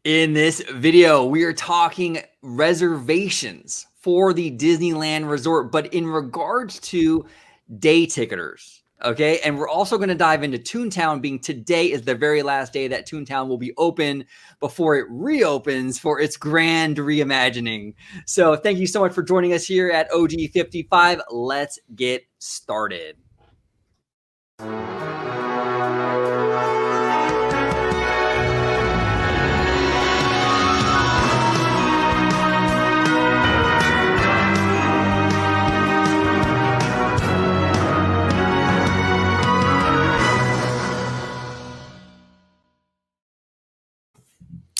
In this video, we are talking reservations for the Disneyland Resort, but in regards to day ticketers, okay? And we're also going to dive into Toontown, being today is the very last day that Toontown will be open before it reopens for its grand reimagining. So thank you so much for joining us here at OG55. Let's get started.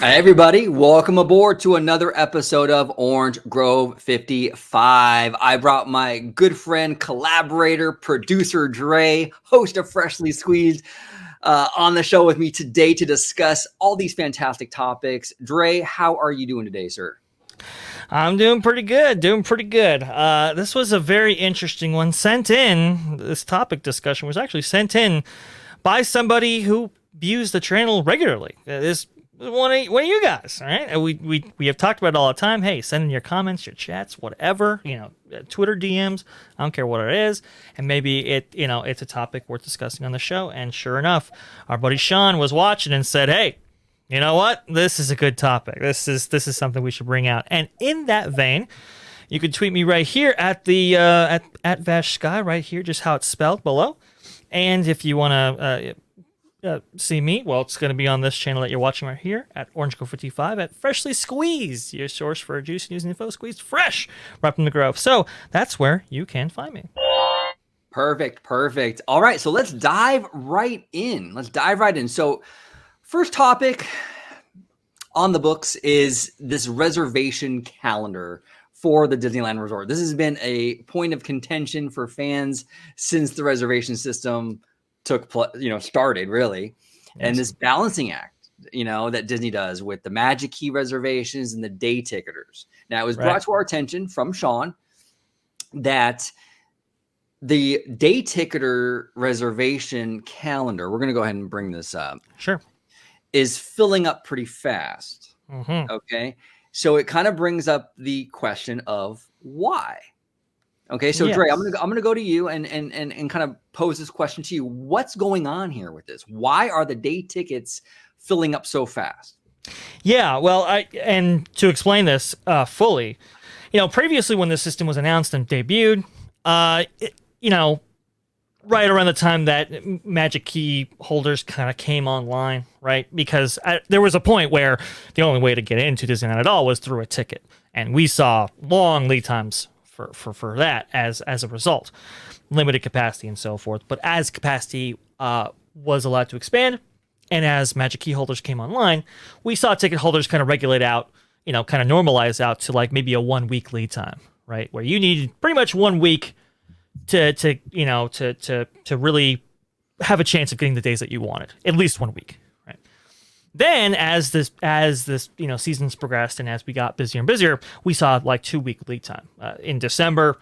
Hi, everybody. Welcome aboard to another episode of Orange Grove 55. I brought my good friend, collaborator, producer, Dre, host of Freshly Squeezed, on the show with me today to discuss all these fantastic topics. Dre, how are you doing today, sir? I'm doing pretty good. This was a very interesting one sent in. This topic discussion was actually sent in by somebody who views the channel regularly. This one of you guys, all right? And we have talked about it all the time. Hey, send in your comments, your chats, whatever, Twitter DMs. I don't care what it is, and maybe it's a topic worth discussing on the show. And sure enough, our buddy Sean was watching and said, "Hey, you know what? This is a good topic. This is something we should bring out." And in that vein, you can tweet me right here at the at Vash Sky right here, just how it's spelled below. And if you want to see me, well, it's going to be on this channel that you're watching right here at Orange Grove 55 at Freshly Squeezed, your source for juice news and info, squeezed fresh right from the Grove. So that's where you can find me. Perfect. All right, so let's dive right in. So first topic on the books is this reservation calendar for the Disneyland Resort. This has been a point of contention for fans since the reservation system started really. Yes. And this balancing act, that Disney does with the Magic Key reservations and the day ticketers. Now it was brought to our attention from Sean that the day ticketer reservation calendar, we're going to go ahead and bring this up. Sure. Is filling up pretty fast. Mm-hmm. Okay. So it kind of brings up the question of why. Okay, so yes. Dre, I'm gonna go to you and kind of pose this question to you. What's going on here with this? Why are the day tickets filling up so fast? Yeah, well, and to explain this fully, previously when the system was announced and debuted, right around the time that Magic Key holders kind of came online, right? Because there was a point where the only way to get into Disneyland at all was through a ticket, and we saw long lead times for that as a result, limited capacity and so forth. But as capacity was allowed to expand, and as Magic Key holders came online, we saw ticket holders kind of regulate out, kind of normalize out to like maybe a 1 week lead time, right? Where you needed pretty much 1 week to really have a chance of getting the days that you wanted, at least 1 week. Then, as this seasons progressed and as we got busier and busier, we saw like 2 week lead time. In December,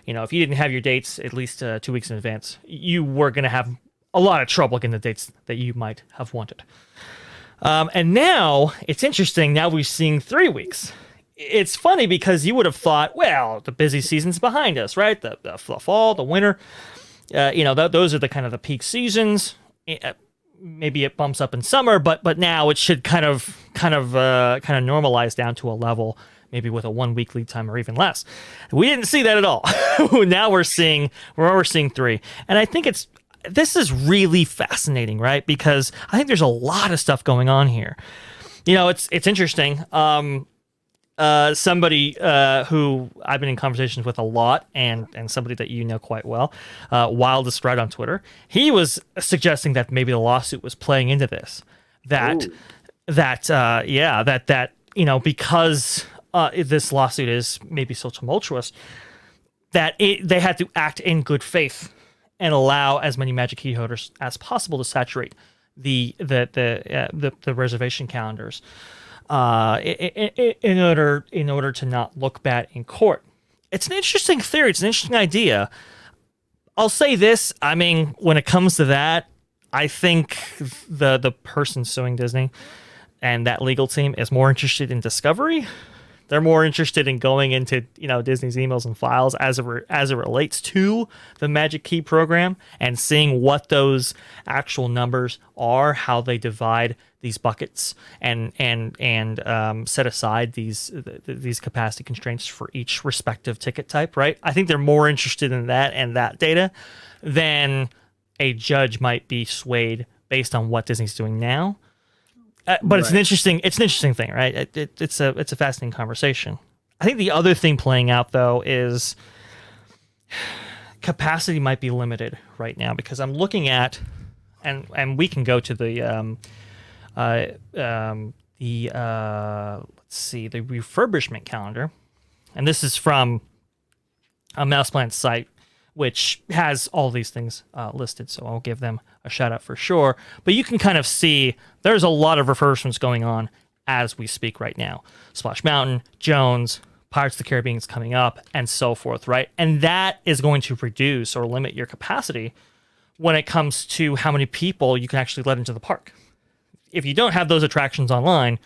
if you didn't have your dates at least 2 weeks in advance, you were going to have a lot of trouble getting the dates that you might have wanted. And now it's interesting. Now we're seeing 3 weeks. It's funny because you would have thought, well, the busy season's behind us, right? The fall, the winter, those are the kind of the peak seasons. Maybe it bumps up in summer, but now it should kind of normalize down to a level, maybe with a 1 week lead time or even less. We didn't see that at all. Now we're seeing 3, and I think this is really fascinating, right? Because I think there's a lot of stuff going on here. It's interesting. Somebody who I've been in conversations with a lot, and somebody that you know quite well, Wildest Red on Twitter, he was suggesting that maybe the lawsuit was playing into this. Because this lawsuit is maybe so tumultuous that they had to act in good faith and allow as many Magic Key holders as possible to saturate the reservation calendars. In order to not look bad in court. It's an interesting theory. It's an interesting idea. I'll say this. I mean, when it comes to that, I think the person suing Disney and that legal team is more interested in discovery. They're more interested in going into, Disney's emails and files as it relates to the Magic Key program and seeing what those actual numbers are, how they divide these buckets, and set aside these capacity constraints for each respective ticket type. Right? I think they're more interested in that and that data than a judge might be swayed based on what Disney's doing now. But it's an interesting thing, right? It's a fascinating conversation. I think the other thing playing out though is capacity might be limited right now, because I'm looking at, and we can go to the let's see, the refurbishment calendar, and this is from a Mouseplant site, which has all these things listed, so I'll give them a shout out for sure. But you can kind of see there's a lot of refurbishments going on as we speak right now. Splash Mountain, Jones, Pirates of the Caribbean is coming up, and so forth, right? And that is going to reduce or limit your capacity when it comes to how many people you can actually let into the park. If you don't have those attractions online,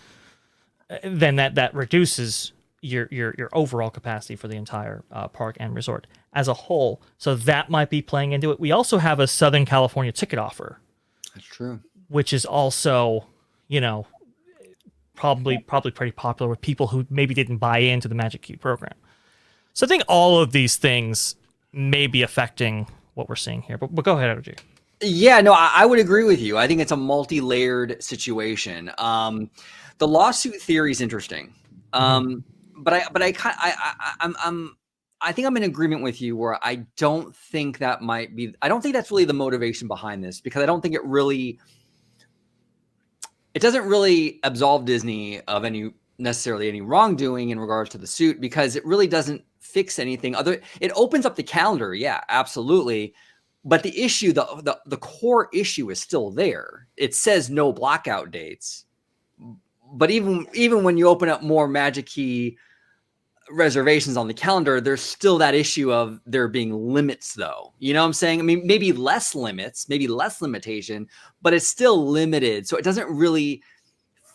then that reduces your overall capacity for the entire park and resort as a whole. So that might be playing into it. We also have a Southern California ticket offer. That's true. Which is also, probably pretty popular with people who maybe didn't buy into the Magic Key program. So I think all of these things may be affecting what we're seeing here. But go ahead, OG. Yeah, no, I would agree with you. I think it's a multi-layered situation. The lawsuit theory is interesting. But I think I'm in agreement with you where I don't think that might be. I don't think that's really the motivation behind this, because I don't think it doesn't really absolve Disney of necessarily any wrongdoing in regards to the suit, because it really doesn't fix anything other. It opens up the calendar, yeah, absolutely. But the issue, the core issue is still there. It says no blackout dates. But even when you open up more Magic Key reservations on the calendar, there's still that issue of there being limits, though. You know what I'm saying? I mean, maybe less limits, maybe less limitation, but it's still limited. So it doesn't really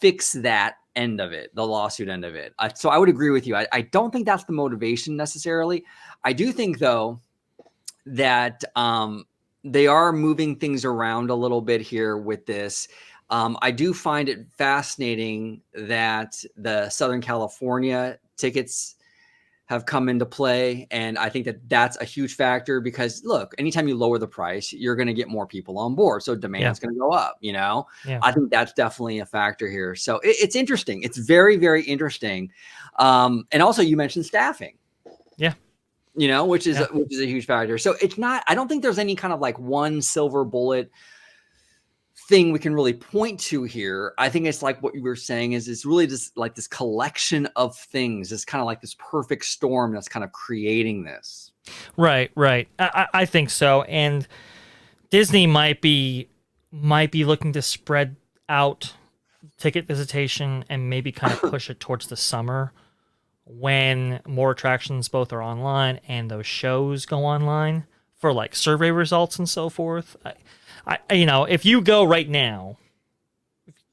fix that end of it, the lawsuit end of it. So I would agree with you. I don't think that's the motivation necessarily. I do think, though, that they are moving things around a little bit here with this. I do find it fascinating that the Southern California tickets have come into play. And I think that that's a huge factor, because look, anytime you lower the price, you're going to get more people on board. So demand is going to go up, Yeah. I think that's definitely a factor here. So it's interesting. It's very, very interesting. And also you mentioned staffing. Yeah. Which is a huge factor. So it's not, I don't think there's any kind of like one silver bullet thing we can really point to here. I think it's like what you were saying is it's really just like this collection of things. It's kind of like this perfect storm that's kind of creating this. Right. I think so. And Disney might be looking to spread out ticket visitation and maybe kind of push it towards the summer, when more attractions both are online and those shows go online for like survey results and so forth. If you go right now,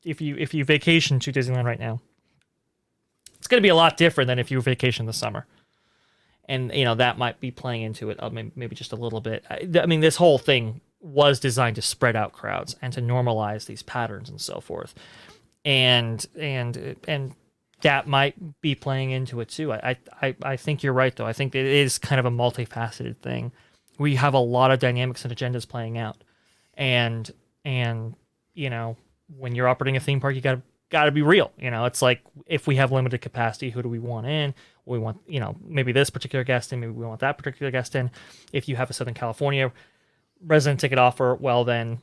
if you vacation to Disneyland right now, it's going to be a lot different than if you vacation in the summer. And, that might be playing into it, maybe just a little bit. I mean, this whole thing was designed to spread out crowds and to normalize these patterns and so forth. And that might be playing into it too. I think you're right, though. I think it is kind of a multifaceted thing. We have a lot of dynamics and agendas playing out, and when you're operating a theme park, you got to be real. It's like, if we have limited capacity, who do we want in? We want maybe this particular guest in, maybe we want that particular guest in. If you have a Southern California resident ticket offer, well then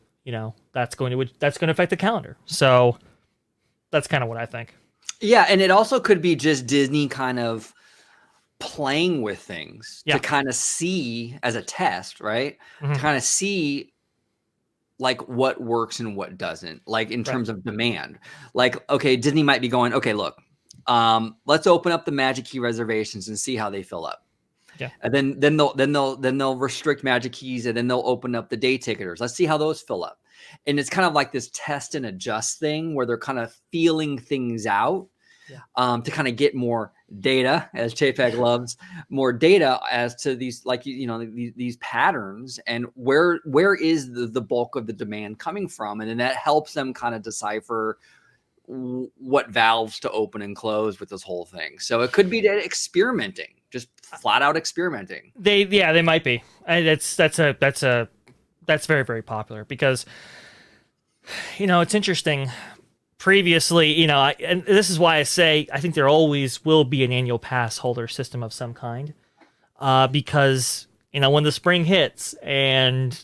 that's going to affect the calendar. So that's kind of what I think. Yeah, and it also could be just Disney kind of playing with things to kind of see as a test, right? Mm-hmm. To kind of see like what works and what doesn't, like in terms of demand. Like, okay, Disney might be going, okay, look, let's open up the Magic Key reservations and see how they fill up. Yeah. And then they'll restrict Magic Keys, and then they'll open up the day ticketers. Let's see how those fill up. And it's kind of like this test and adjust thing where they're kind of feeling things out to kind of get more data, as JPEG loves, more data as to these, like, these patterns and where is the bulk of the demand coming from. And then that helps them kind of decipher what valves to open and close with this whole thing. So it could be experimenting, just flat out experimenting. They might be. That's very, very popular because, it's interesting. Previously, and this is why I say I think there always will be an annual pass holder system of some kind, because when the spring hits and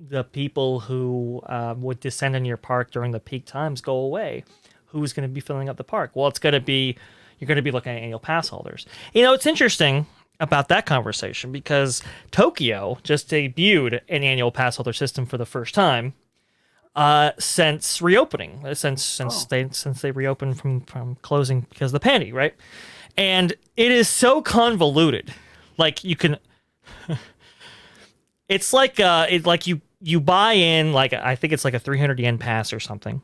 the people who would descend on your park during the peak times go away, who's going to be filling up the park? Well, you're going to be looking at annual pass holders. It's interesting about that conversation because Tokyo just debuted an annual pass holder system for the first time since reopening, since they reopened from closing because of the pandemic, right? And it is so convoluted. Like you can, it's like you buy in, like I think it's like a 300 yen pass or something.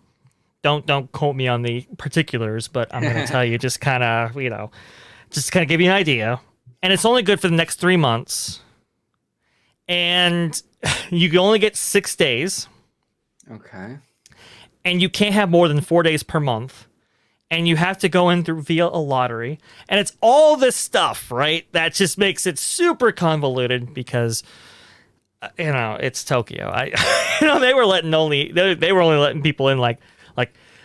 Don't quote me on the particulars, but I'm going to tell you just kind of give you an idea. And it's only good for the next 3 months. And you can only get 6 days. Okay. And you can't have more than 4 days per month. And you have to go in through via a lottery. And it's all this stuff, right? That just makes it super convoluted because, it's Tokyo. They were only letting people in like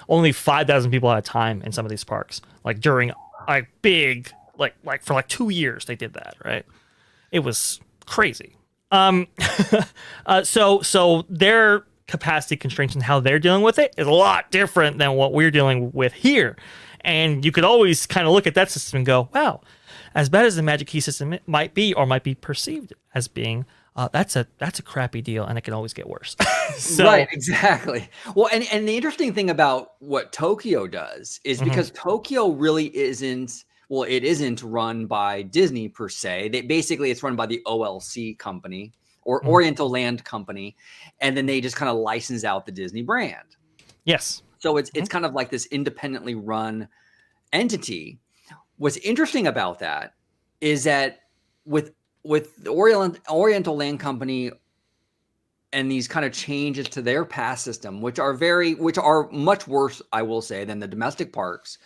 only 5,000 people at a time in some of these parks. Like during like big, like for like 2 years they did that, right? It was crazy. So their capacity constraints and how they're dealing with it is a lot different than what we're dealing with here. And you could always kind of look at that system and go, wow, as bad as the Magic Key system might be or might be perceived as being, that's a crappy deal, and it can always get worse. Right, exactly. Well, and the interesting thing about what Tokyo does is because Tokyo really isn't, well, it isn't run by Disney per se. It's run by the OLC company or Oriental Land Company, and then they just kind of license out the Disney brand. Yes. So it's kind of like this independently run entity. What's interesting about that is that with the Oriental Land Company and these kind of changes to their pass system, which are much worse, I will say, than the domestic parks,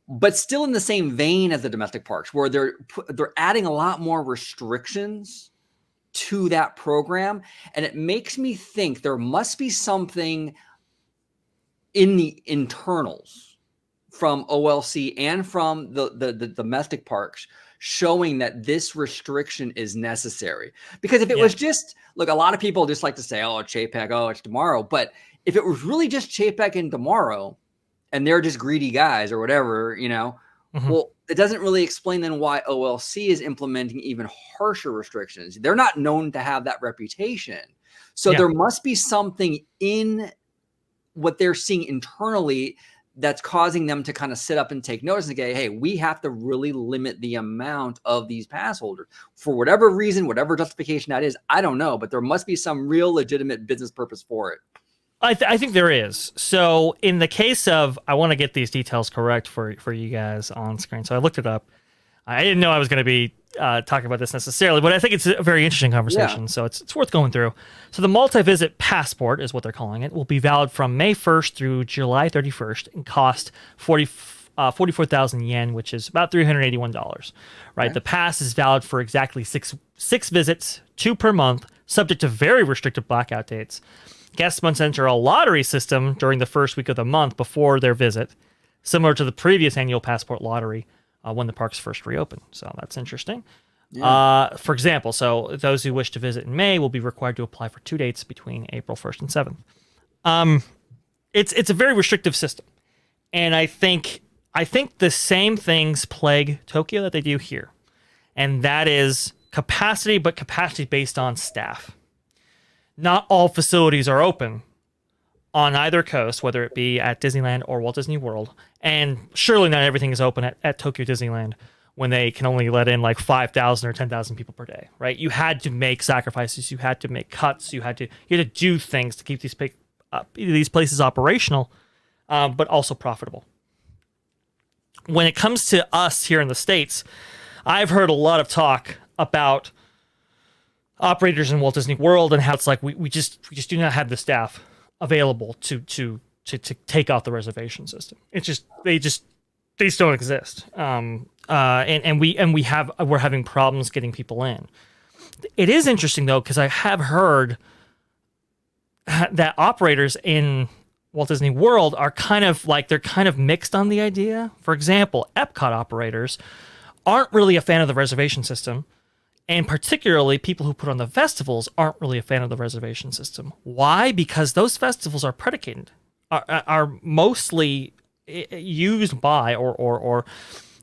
but still in the same vein as the domestic parks, where they're adding a lot more restrictions to that program. And it makes me think there must be something in the internals from OLC and from the domestic parks showing that this restriction is necessary. Because if it was just, look, a lot of people just like to say, oh, it's Chapek, oh, it's tomorrow. But if it was really just Chapek and tomorrow, and they're just greedy guys or whatever, well, it doesn't really explain then why OLC is implementing even harsher restrictions. They're not known to have that reputation. So there must be something in what they're seeing internally that's causing them to kind of sit up and take notice and say, hey, we have to really limit the amount of these pass holders for whatever reason, whatever justification that is. I don't know, but there must be some real legitimate business purpose for it. I think there is. So in the case of, I want to get these details correct for you guys on screen. So I looked it up. I didn't know I was going to be talking about this necessarily, but I think it's a very interesting conversation. Yeah. So it's worth going through. So the multi-visit passport is what they're calling it, will be valid from May 1st through July 31st and cost 44,000 yen, which is about $381, right? Okay. The pass is valid for exactly six visits, 2 per month, subject to very restricted blackout dates. Guests must enter a lottery system during the first week of the month before their visit, similar to the previous annual passport lottery when the parks first reopened. So that's interesting. Yeah. For example, so those who wish to visit in May will be required to apply for 2 dates between April 1st and 7th. It's a very restrictive system. And I think the same things plague Tokyo that they do here. And that is capacity, but capacity based on staff. Not all facilities are open on either coast, whether it be at Disneyland or Walt Disney World. And surely not everything is open at Tokyo Disneyland when they can only let in like 5,000 or 10,000 people per day, right? You had to make sacrifices, you had to make cuts, you had to do things to keep these places operational, but also profitable. When it comes to us here in the States, I've heard a lot of talk about operators in Walt Disney World and how it's like we just do not have the staff available to take out the reservation system. It's just they just don't exist. We're having problems getting people in. It is interesting though, because I have heard that operators in Walt Disney World are kind of mixed on the idea. For example, Epcot operators aren't really a fan of the reservation system, and particularly people who put on the festivals aren't really a fan of the reservation system. Why? Because those festivals are predicated, are mostly used by or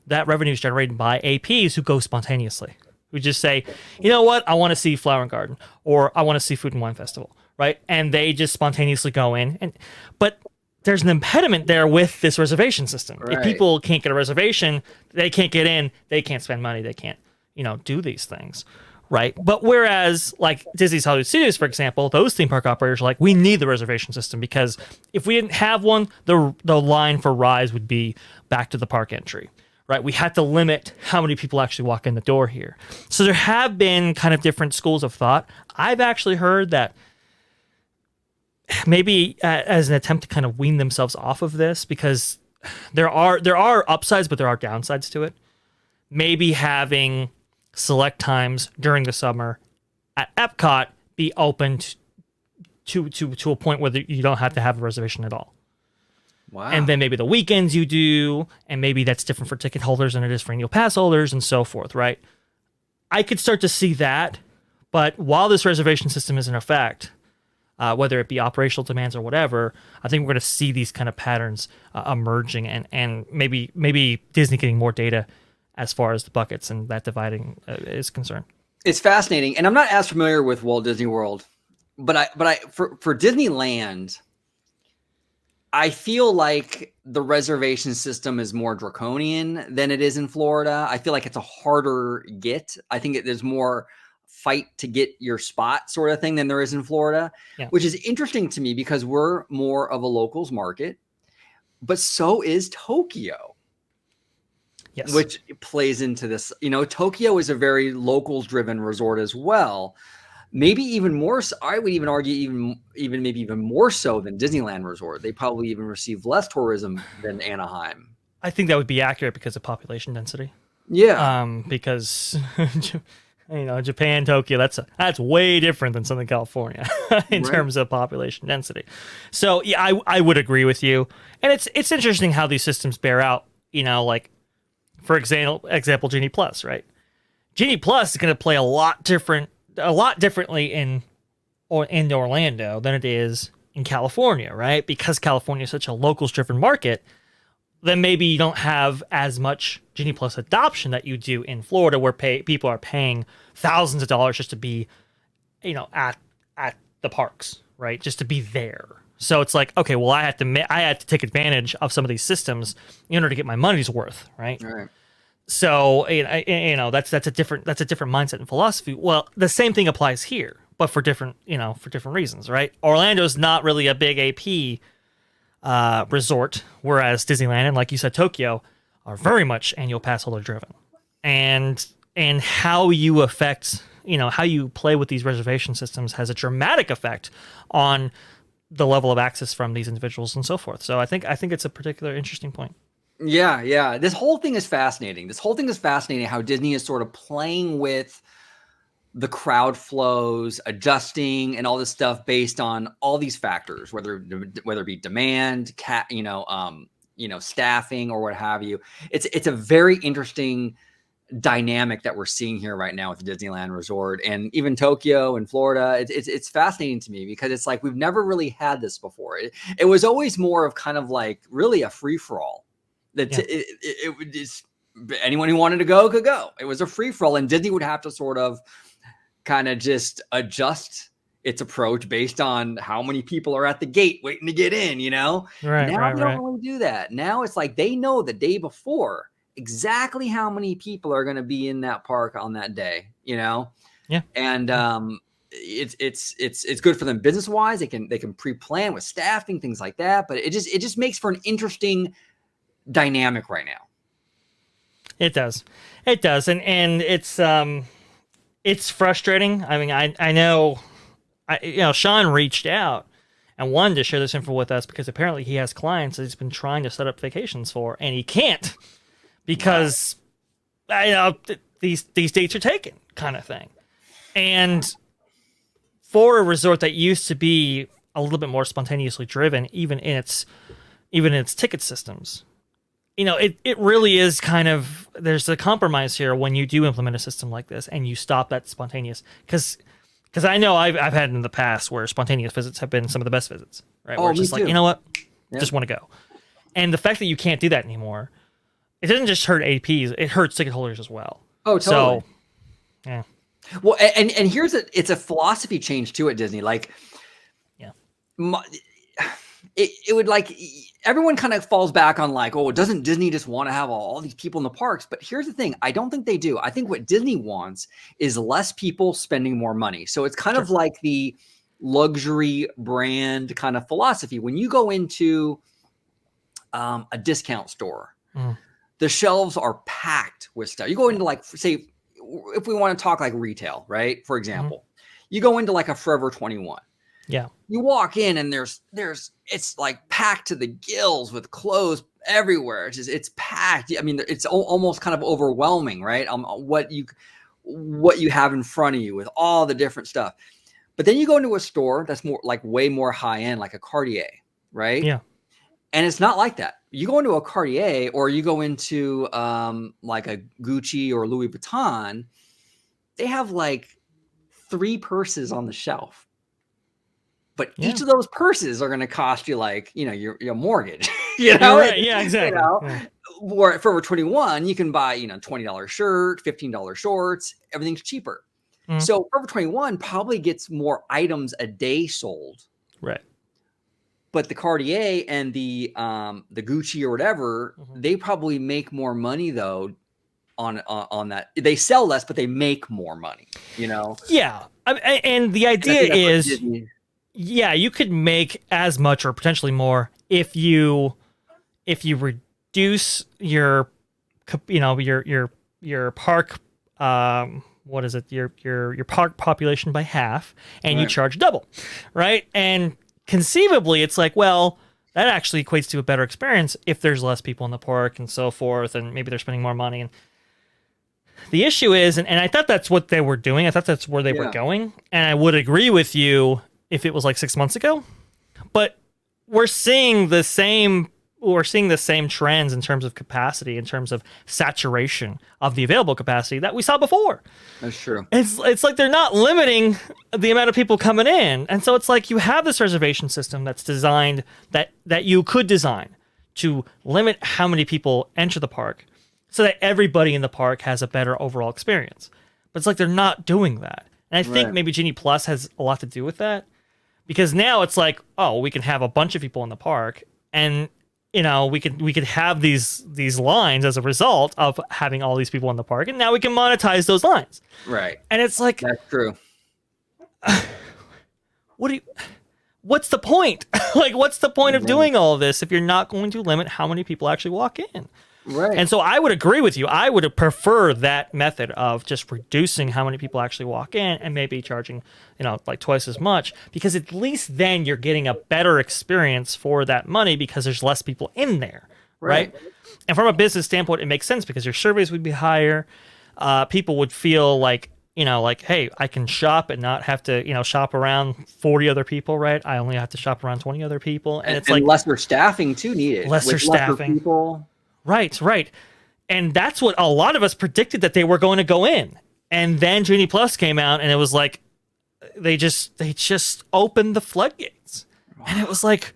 that revenue is generated by APs who go spontaneously, who just say, you know what, I want to see Flower and Garden, or I want to see Food and Wine Festival, right? And they just spontaneously go in. But there's an impediment there with this reservation system. Right. If people can't get a reservation, they can't get in, they can't spend money, they can't, do these things, right? But whereas like Disney's Hollywood Studios, for example, those theme park operators are like, we need the reservation system because if we didn't have one, the line for rides would be back to the park entry, right? We had to limit how many people actually walk in the door here. So there have been kind of different schools of thought. I've actually heard that maybe as an attempt to kind of wean themselves off of this, because there are upsides, but there are downsides to it. Maybe having select times during the summer at Epcot be open to a point where you don't have to have a reservation at all. Wow. And then maybe the weekends you do, and maybe that's different for ticket holders than it is for annual pass holders and so forth, right? I could start to see that, but while this reservation system is in effect, whether it be operational demands or whatever, I think we're going to see these kind of patterns emerging, and maybe Disney getting more data as far as the buckets and that dividing is concerned. It's fascinating, and I'm not as familiar with Walt Disney World, but for Disneyland, I feel like the reservation system is more draconian than it is in Florida. I feel like it's a harder get. I think there's more fight to get your spot sort of thing than there is in Florida, which is interesting to me because we're more of a locals market, but so is Tokyo. Yes. Which plays into this. Tokyo is a very locals driven resort as well. Maybe even more so, I would even argue maybe even more so than Disneyland Resort. They probably even receive less tourism than Anaheim. I think that would be accurate because of population density. Yeah. Because Japan, Tokyo, that's way different than Southern California in terms of population density. So yeah, I would agree with you. And it's interesting how these systems bear out, like for example, Genie Plus, right? Genie Plus is going to play a lot differently in Orlando than it is in California, right? Because California is such a locals-driven market, then maybe you don't have as much Genie Plus adoption that you do in Florida, where people are paying thousands of dollars just to be, at the parks, right? Just to be there. So it's like, okay, well, I had to take advantage of some of these systems in order to get my money's worth, right? Right. So that's a different mindset and philosophy. Well, the same thing applies here, but for different reasons, right? Orlando's not really a big AP resort, whereas Disneyland and, like you said, Tokyo are very much annual pass holder driven, and how you affect, how you play with these reservation systems has a dramatic effect on the level of access from these individuals and so forth. So I think it's a particular interesting point. Yeah. This whole thing is fascinating. How Disney is sort of playing with the crowd flows, adjusting, and all this stuff based on all these factors, whether it be demand, staffing, or what have you. It's a very interesting dynamic that we're seeing here right now with the Disneyland Resort, and even Tokyo and Florida. It's fascinating to me because it's like we've never really had this before. It was always more of kind of like really a free for all. It would just, anyone who wanted to go could go. It was a free for all, and Disney would have to sort of kind of just adjust its approach based on how many people are at the gate waiting to get in. Right. Now they don't really do that. Now it's like they know the day before exactly how many people are going to be in that park on that day, Yeah. and it's good for them business wise. They can pre-plan with staffing, things like that. But it just makes for an interesting dynamic right now. It does. And it's frustrating. I mean, I know Sean reached out and wanted to share this info with us because apparently he has clients that he's been trying to set up vacations for, and he can't because these dates are taken, kind of thing. And for a resort that used to be a little bit more spontaneously driven, even in its ticket systems, it really is kind of, there's a compromise here when you do implement a system like this and you stop that spontaneous, because I know I've had in the past where spontaneous visits have been some of the best visits, right? Where it's just like, you know what, just want to go. And the fact that you can't do that anymore, it doesn't just hurt APs, it hurts ticket holders as well. Oh, totally. So, yeah. Well, and it's a philosophy change too at Disney. Like, yeah, it would, like, everyone kind of falls back on like, oh, doesn't Disney just want to have all these people in the parks? But here's the thing. I don't think they do. I think what Disney wants is less people spending more money. So it's kind of like the luxury brand kind of philosophy. When you go into a discount store, the shelves are packed with stuff. You go into, like, say, if we want to talk like retail, right? For example, you go into like a Forever 21. Yeah. You walk in and it's like packed to the gills with clothes everywhere. It's packed. I mean, it's almost kind of overwhelming, right? What you have in front of you with all the different stuff. But then you go into a store that's more like way more high end, like a Cartier, right? Yeah. And it's not like that. You go into a Cartier or you go into like a Gucci or Louis Vuitton, they have like 3 purses on the shelf. But each of those purses are going to cost you, like, your mortgage, Right. Yeah, exactly. Or at Forever 21, you can buy, $20 shirt, $15 shorts, everything's cheaper. So Forever 21 probably gets more items a day sold. Right. But the Cartier and the Gucci or whatever, they probably make more money though on that. They sell less, but they make more money, Yeah. And the idea is, yeah, you could make as much or potentially more if you reduce your park, what is it? Your park population by half, and you charge double, right? And conceivably, it's like, well, that actually equates to a better experience if there's less people in the park and so forth, and maybe they're spending more money. And the issue is, and I thought that's what they were doing. I thought that's where they were going, and I would agree with you if it was like 6 months ago. But we're seeing the same trends in terms of capacity, in terms of saturation of the available capacity that we saw before. That's true. It's like they're not limiting the amount of people coming in. And so it's like you have this reservation system that's designed, that you could design to limit how many people enter the park so that everybody in the park has a better overall experience. But it's like they're not doing that. And I think maybe Genie Plus has a lot to do with that. Because now it's like, oh, we can have a bunch of people in the park, and we could have these lines as a result of having all these people in the park, and now we can monetize those lines. Right. And it's like, that's true. What's the point? Like, what's the point of doing all of this if you're not going to limit how many people actually walk in? Right. And so I would agree with you. I would prefer that method of just reducing how many people actually walk in and maybe charging, like twice as much, because at least then you're getting a better experience for that money because there's less people in there, right? And from a business standpoint, it makes sense because your surveys would be higher. People would feel like, like, hey, I can shop and not have to, shop around 40 other people, right? I only have to shop around 20 other people. And it's like lesser staffing too needed. Lesser staffing. People. Right. And that's what a lot of us predicted that they were going to go in. And then Genie Plus came out and it was like, they just opened the floodgates. And it was like,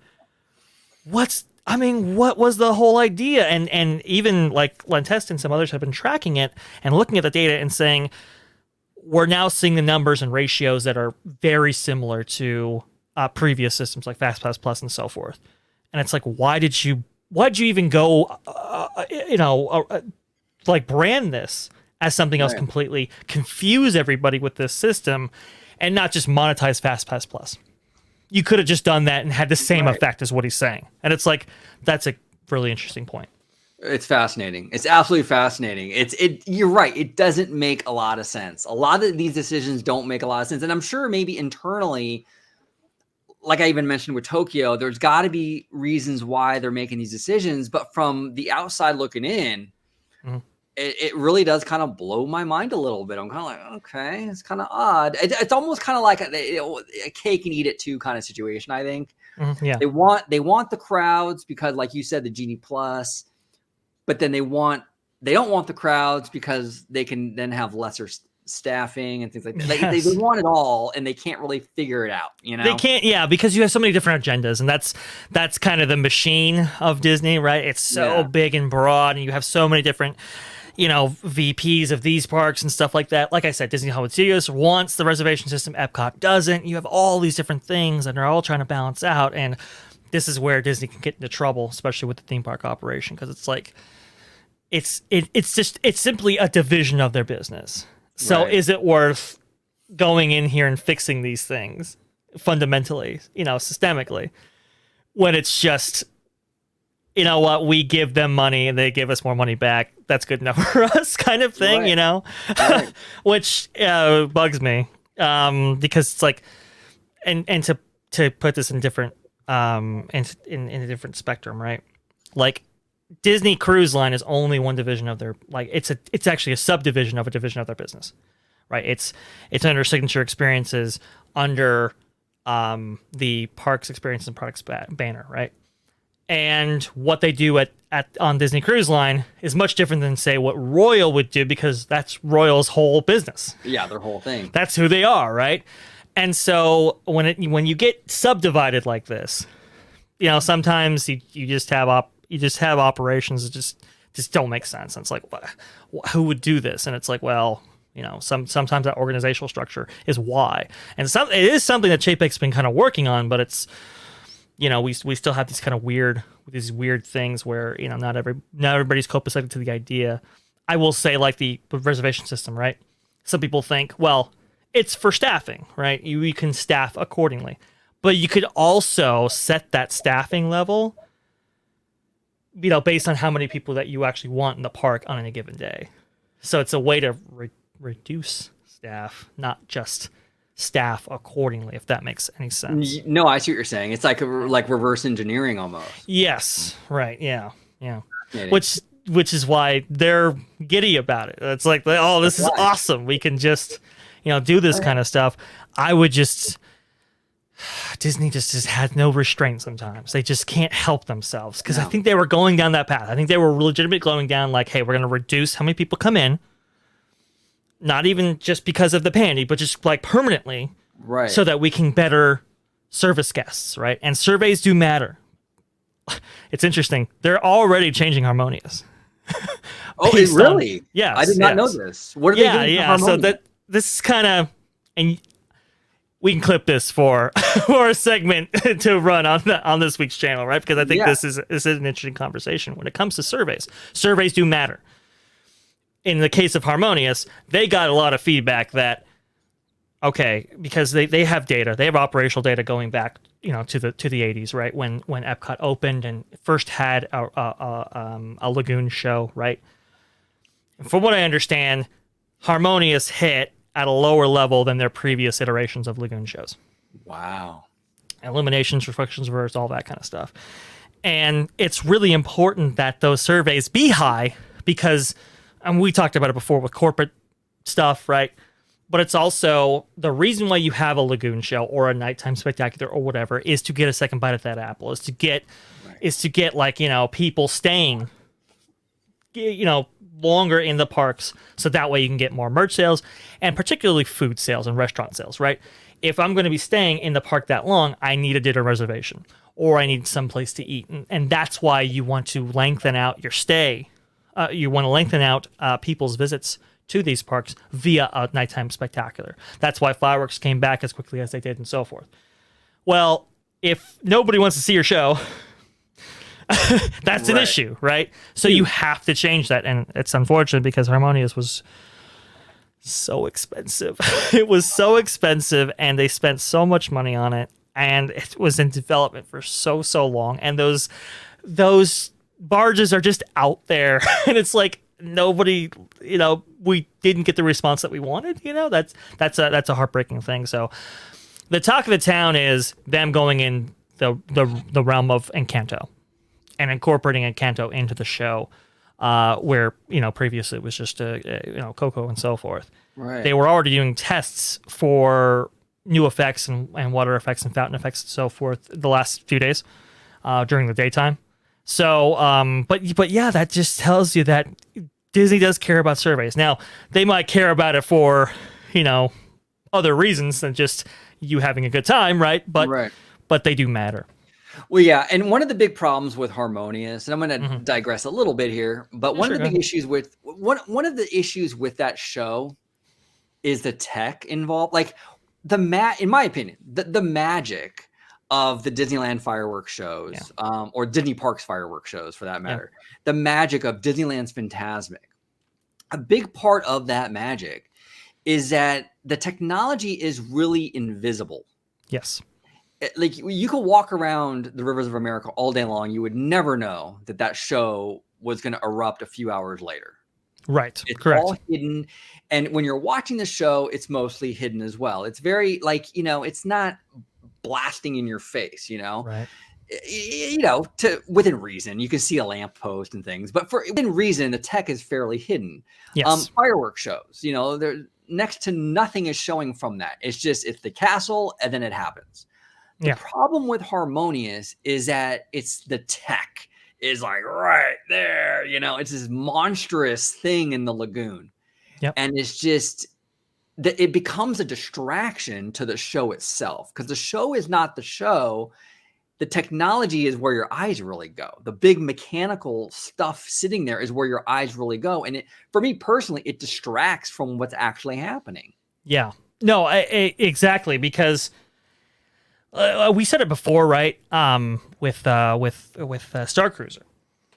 what was the whole idea? And even like Lentest and some others have been tracking it and looking at the data and saying, we're now seeing the numbers and ratios that are very similar to previous systems like FastPass Plus and so forth. And it's like, why'd you even go, like brand this as something else Right. completely, confuse everybody with this system, and not just monetize Fast Pass Plus. You could have just done that and had the same Right. effect as what he's saying. And it's like, that's a really interesting point. It's fascinating. It's absolutely fascinating. You're right. It doesn't make a lot of sense. A lot of these decisions don't make a lot of sense. And I'm sure maybe internally, like I even mentioned with Tokyo, there's got to be reasons why they're making these decisions. But from the outside looking in, Mhm. it really does kind of blow my mind a little bit. I'm kind of like, okay, it's kind of odd. It's almost kind of like a cake and eat it too kind of situation, I think. Yeah. They want the crowds because, like you said, the Genie Plus, but then they don't want the crowds because they can then have lesser staffing and things like that. Yes. They want it all, and they can't really figure it out. They can't, yeah, because you have so many different agendas, and that's kind of the machine of Disney, right? It's so big and broad, and you have so many different, VPs of these parks and stuff like that. Like I said, Disney Hollywood Studios wants the reservation system, Epcot doesn't. You have all these different things, and they're all trying to balance out, and this is where Disney can get into trouble, especially with the theme park operation, because it's like, it's simply a division of their business. So Right. is it worth going in here and fixing these things fundamentally, systemically, when it's just, you know what, we give them money and they give us more money back. That's good enough for us, kind of thing, Right. Right. which bugs me, because it's like, and to put this in different, in a different spectrum, right? Like, Disney Cruise Line is only one division of their, like, it's actually a subdivision of a division of their business, right? It's under Signature Experiences, under the Parks Experience and Products banner, right? And what they do on Disney Cruise Line is much different than, say, what Royal would do, because that's Royal's whole business. Yeah, their whole thing. That's who they are, right? And so when you get subdivided like this, sometimes you just have operations that just don't make sense. And it's like, who would do this? And it's like, well, sometimes that organizational structure is why. And it is something that Chapek's been kind of working on, but it's, we still have these kind of weird things where, not everybody's copacetic to the idea. I will say, like the reservation system, right? Some people think, well, it's for staffing, right? You can staff accordingly, but you could also set that staffing level, based on how many people that you actually want in the park on any given day. So it's a way to reduce staff, not just staff accordingly, if that makes any sense. No, I see what you're saying. It's like reverse engineering almost. Yes, right, yeah. Yeah. Which is why they're giddy about it. It's like, oh, this is awesome. We can just, do this kind of stuff. Disney just had no restraint sometimes. They just can't help themselves, because I think they were going down that path. I think they were legitimately going down like, hey, we're going to reduce how many people come in, not even just because of the pandy, but just like permanently, Right. so that we can better service guests, right? And surveys do matter. It's interesting. They're already changing Harmonious. Oh, really? Yes. I did not know this. What are they doing? Yeah. So this is kind of, and we can clip this for a segment to run on this week's channel, right? Because I think this is an interesting conversation when it comes to surveys. Surveys do matter. In the case of Harmonious, they got a lot of feedback that, okay, because they have data, they have operational data going back, to the 80s, right? When Epcot opened and first had a lagoon show, right? From what I understand, Harmonious hit at a lower level than their previous iterations of lagoon shows. Wow. Eliminations, reflections, reverse, all that kind of stuff. And it's really important that those surveys be high, because, and we talked about it before with corporate stuff, right? But it's also the reason why you have a lagoon show or a nighttime spectacular or whatever is to get a second bite at that apple, is to get like, people staying, longer in the parks, so that way you can get more merch sales, and particularly food sales and restaurant sales, right? If I'm going to be staying in the park that long, I need a dinner reservation, or I need some place to eat, and that's why you want to lengthen out your stay. You want to lengthen out people's visits to these parks via a nighttime spectacular. That's why fireworks came back as quickly as they did, and so forth. Well, if nobody wants to see your show, That's an Right. issue, right? So you have to change that, and it's unfortunate because Harmonious was so expensive. It was so expensive, and they spent so much money on it, and it was in development for so long. And those barges are just out there, and it's like nobody, we didn't get the response that we wanted. That's a heartbreaking thing. So the talk of the town is them going in the realm of Encanto and incorporating Encanto into the show, where previously it was just Coco and so forth. Right. They were already doing tests for new effects and water effects and fountain effects and so forth the last few days during the daytime. So, but yeah, that just tells you that Disney does care about surveys. Now, they might care about it for other reasons than just you having a good time, right? But they do matter. Well, yeah, and one of the big problems with Harmonious, and I'm going to digress a little bit here, but one of the big issues with one of the issues with that show is the tech involved. Like in my opinion, the magic of the Disneyland fireworks shows, or Disney Parks fireworks shows for that matter, the magic of Disneyland's Fantasmic. A big part of that magic is that the technology is really invisible. Yes. Like you could walk around the rivers of America all day long. You would never know that show was going to erupt a few hours later. Right. It's Correct. all hidden. And when you're watching the show, it's mostly hidden as well. It's very it's not blasting in your face, Right. Within reason. You can see a lamppost and things, but within reason, the tech is fairly hidden. Yes. Fireworks shows, there next to nothing is showing from that. It's the castle and then it happens. The problem with Harmonious is that it's the tech is like right there, it's this monstrous thing in the lagoon. Yep. And it's just that it becomes a distraction to the show itself, because the show is not the show. The technology is where your eyes really go. The big mechanical stuff sitting there is where your eyes really go. And for me personally, it distracts from what's actually happening. Yeah. No, exactly, because we said it before, right? With Star Cruiser,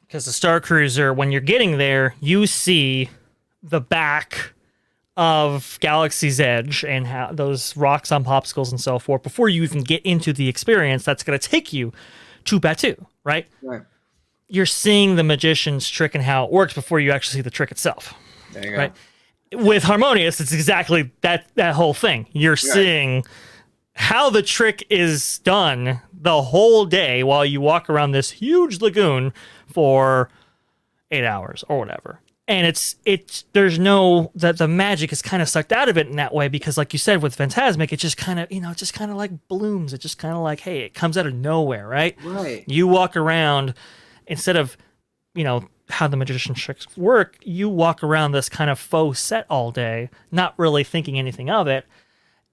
because the Star Cruiser, when you're getting there, you see the back of Galaxy's Edge and how those rocks on popsicles and so forth before you even get into the experience that's going to take you to Batu, right? Right. You're seeing the magician's trick and how it works before you actually see the trick itself. There you go. Right. With Harmonious, it's exactly that whole thing. You're seeing how the trick is done the whole day while you walk around this huge lagoon for 8 hours or whatever. And there's the magic is kind of sucked out of it in that way, because like you said, with Fantasmic, it just kind of, like blooms. It just kind of like, hey, it comes out of nowhere, right? Right. You walk around, instead of, how the magician tricks work, you walk around this kind of faux set all day, not really thinking anything of it.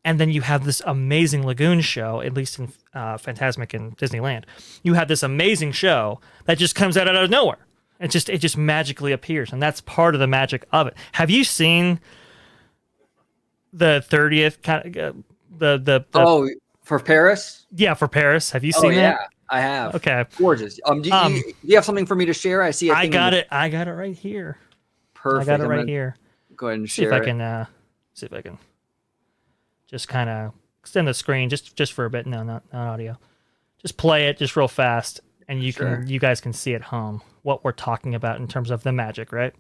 And then you have this amazing lagoon show, at least in Fantasmic and Disneyland. You have this amazing show that just comes out of nowhere. It just magically appears, and that's part of the magic of it. Have you seen the 30th kind of Oh, for Paris? Yeah, for Paris. Have you seen that? Yeah, I have. Okay. Gorgeous. Do you have something for me to share? I see. I got it right here. Perfect. I got it right here. Go ahead and See if share I can. See if I can. Just kind of extend the screen just for a bit. No, not audio. Just play it just real fast, and you guys can see at home what we're talking about in terms of the magic, right?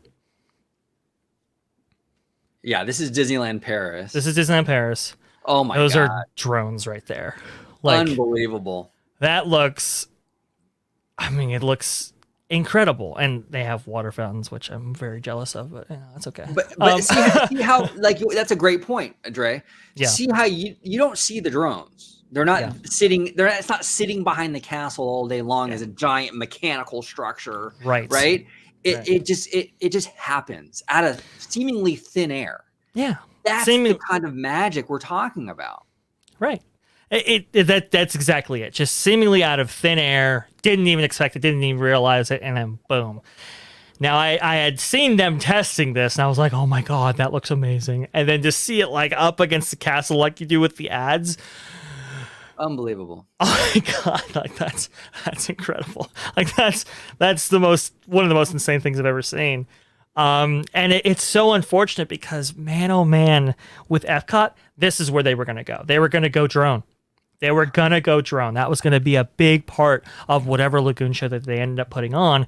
Yeah, this is Disneyland Paris. This is Disneyland Paris. Oh my god. Those are drones right there. Like, unbelievable. That looks, it looks incredible. And they have water fountains, which I'm very jealous of, but that's okay. But see how that's a great point, Dre. Yeah. See how you don't see the drones. They're not sitting. It's not sitting behind the castle all day long as a giant mechanical structure. Right. Right. It just happens out of seemingly thin air. Yeah. That's the kind of magic we're talking about. Right. That's exactly it. Just seemingly out of thin air. Didn't even expect it. Didn't even realize it. And then boom. Now I had seen them testing this, and I was like, "Oh my god, that looks amazing!" And then to see it like up against the castle, like you do with the ads. Unbelievable. Oh my god, like that's incredible. Like that's the most one of the most insane things I've ever seen. And it's so unfortunate because man, oh man, with Epcot, this is where they were gonna go. They were gonna go drone. They were gonna go drone. That was gonna be a big part of whatever lagoon show that they ended up putting on.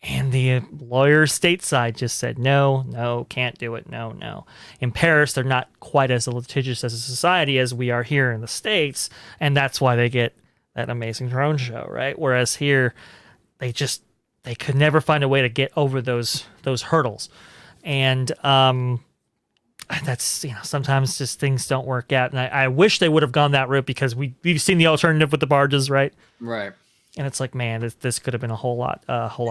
And the lawyers stateside just said, no, no, can't do it. No, no. In Paris, they're not quite as litigious as a society as we are here in the States. And that's why they get that amazing drone show, right? Whereas here, they could never find a way to get over those hurdles. And that's, sometimes just things don't work out. And I wish they would have gone that route because we've seen the alternative with the barges, right? Right. And it's like, man, this could have been a whole lot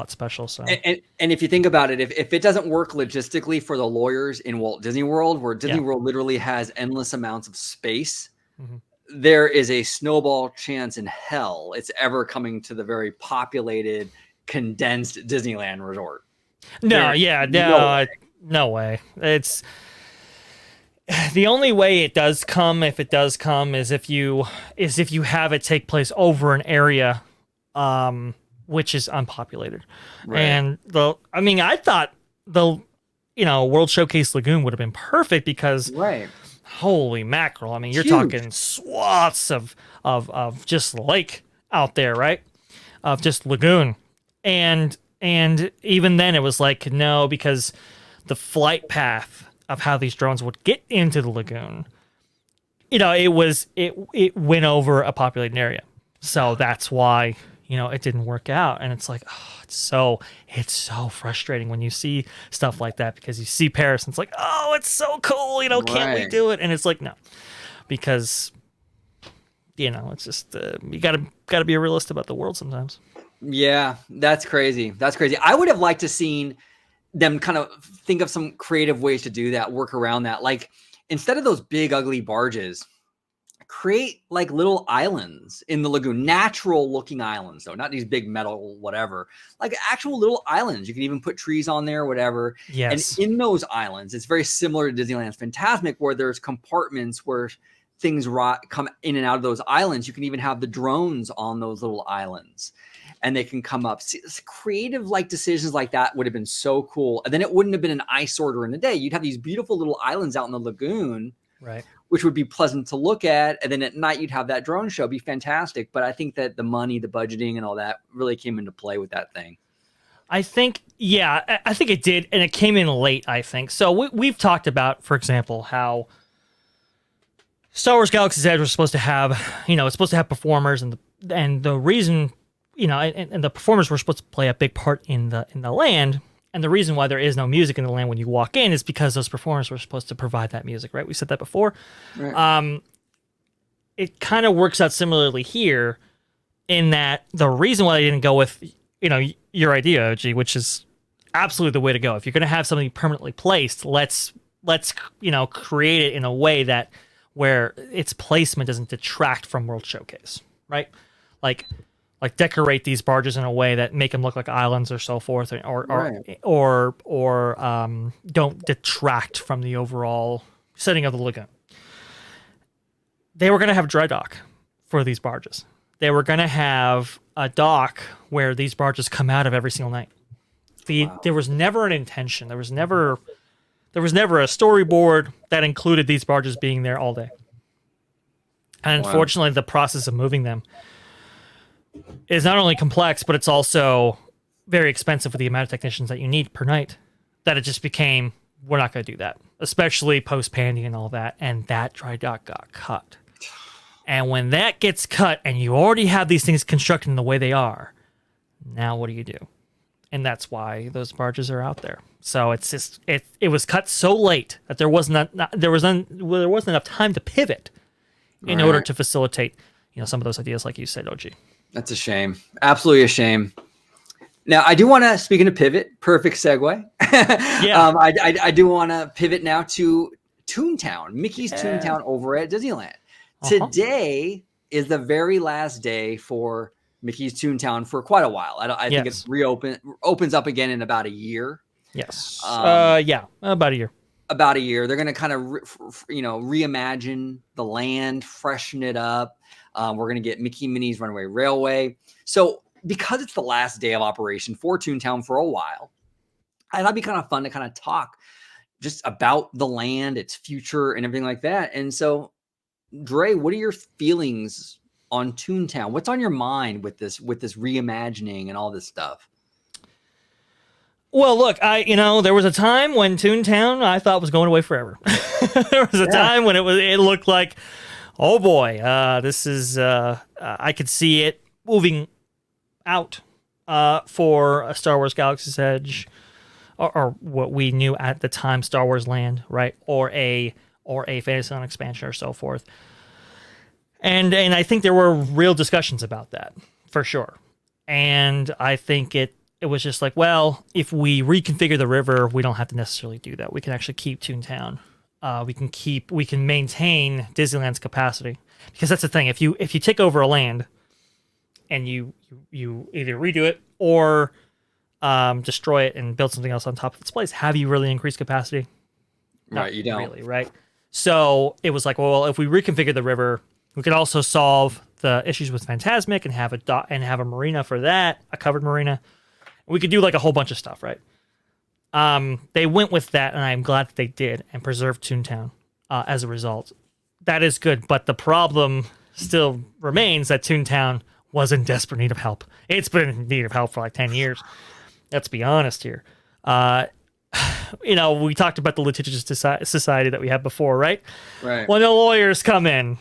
special. So, and if you think about it, if it doesn't work logistically for the lawyers in Walt Disney World, where Disney World literally has endless amounts of space, there is a snowball chance in hell it's ever coming to the very populated, condensed Disneyland resort. No way. It's the only way it does come, if it does come, is if you have it take place over an area which is unpopulated. Right. And I thought the World Showcase Lagoon would have been perfect because holy mackerel. I mean, you're talking swaths of just lake out there, right? Of just lagoon. And even then it was like, no, because the flight path of how these drones would get into the lagoon, it went over a populated area. So that's why, it didn't work out. And it's like, oh, it's so frustrating when you see stuff like that because you see Paris and it's like, oh, it's so cool. Can't we do it? And it's like, no, because, it's just, you gotta be a realist about the world sometimes. Yeah, that's crazy. That's crazy. I would have liked to seen them kind of think of some creative ways to do that, work around that. Like instead of those big, ugly barges, create like little islands in the lagoon, natural looking islands though, not these big metal, whatever, like actual little islands. You can even put trees on there, whatever. Yes. And in those islands, it's very similar to Disneyland's Fantasmic where there's compartments where things come in and out of those islands. You can even have the drones on those little islands and they can come up. See, creative like decisions like that would have been so cool. And then it wouldn't have been an eyesore during the day. You'd have these beautiful little islands out in the lagoon, right? Which would be pleasant to look at. And then at night you'd have that drone show, be fantastic. But I think that the money, the budgeting and all that really came into play with that thing. I think it did. And it came in late, I think. So we've talked about, for example, how Star Wars Galaxy's Edge was supposed to have, it's supposed to have performers and the reason, and the performers were supposed to play a big part in the land. And the reason why there is no music in the land when you walk in is because those performers were supposed to provide that music, right? We said that before. Right. It kind of works out similarly here in that the reason why they didn't go with, your idea, OG, which is absolutely the way to go. If you're going to have something permanently placed, let's create it in a way that where its placement doesn't detract from World Showcase, right? Like decorate these barges in a way that make them look like islands or so forth, or don't detract from the overall setting of the lagoon. They were going to have dry dock for these barges. They were going to have a dock where these barges come out of every single night. There was never an intention. There was never a storyboard that included these barges being there all day. And unfortunately, the process of moving them is not only complex, but it's also very expensive with the amount of technicians that you need per night, that it just became, we're not going to do that, especially post-Pandy and all that, and that dry dock got cut. And when that gets cut, and you already have these things constructed in the way they are, now what do you do? And that's why those barges are out there. So it's just, it was cut so late that there wasn't enough time to pivot in order to facilitate, some of those ideas, like you said, OG. That's a shame. Absolutely a shame. Now, I do want to, speaking of pivot, perfect segue. Yeah. I do want to pivot now to Toontown, Mickey's Toontown over at Disneyland. Today is the very last day for Mickey's Toontown for quite a while. I think it opens up again in about a year. Yes. About a year. about a year. They're going to kind of, reimagine the land, freshen it up. We're going to get Mickey Minnie's Runaway Railway. So because it's the last day of operation for Toontown for a while, I thought it'd be kind of fun to kind of talk just about the land, its future, and everything like that. And so, Dre, what are your feelings on Toontown? What's on your mind with this reimagining and all this stuff? Well, look, there was a time when Toontown I thought was going away forever. There was a time when it looked like, oh boy, this is I could see it moving out for a Star Wars Galaxy's Edge, or what we knew at the time, Star Wars Land, right? Or a Fantasyland expansion or so forth. And I think there were real discussions about that, for sure. And I think it was just like, well, if we reconfigure the river, we don't have to necessarily do that. We can actually keep Toontown. We can maintain Disneyland's capacity, because that's the thing. If you take over a land and you either redo it or destroy it and build something else on top of its place, have you really increased capacity? Right, you don't. Really, right? So it was like, well, if we reconfigure the river, we could also solve the issues with Fantasmic and have a marina for that, a covered marina. We could do like a whole bunch of stuff, right? They went with that, and I'm glad that they did, and preserved Toontown as a result. That is good, but the problem still remains that Toontown was in desperate need of help. It's been in need of help for like 10 years. Let's be honest here. We talked about the litigious society that we had before, right? Right. When the lawyers come in,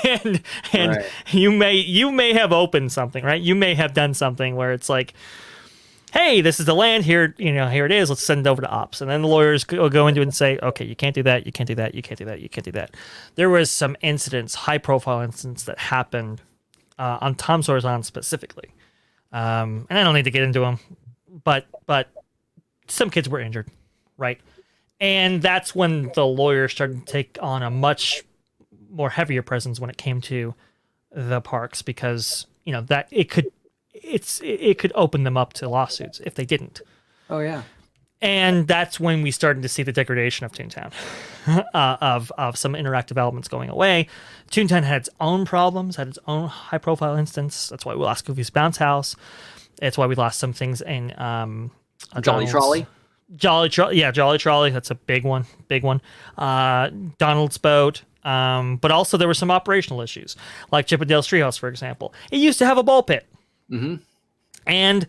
and right. you may have opened something, right? You may have done something where it's like, hey, this is the land here. Here it is. Let's send it over to ops, and then the lawyers will go into it and say, okay, you can't do that. You can't do that. You can't do that. You can't do that. There was some incidents, high-profile incidents that happened on Tom Sawyer's Island specifically, and I don't need to get into them, but some kids were injured, right? And that's when the lawyers started to take on a much more heavier presence when it came to the parks, because that it could open them up to lawsuits if they didn't. Oh yeah. And that's when we started to see the degradation of Toontown, of some interactive elements going away. Toontown had its own problems, had its own high-profile instance. That's why we lost Goofy's Bounce House. It's why we lost some things in Jolly Trolley. Jolly Trolley. That's a big one. Donald's Boat. But also there were some operational issues, like Chip 'n Dale's Treehouse, for example. It used to have a ball pit. Mm-hmm. And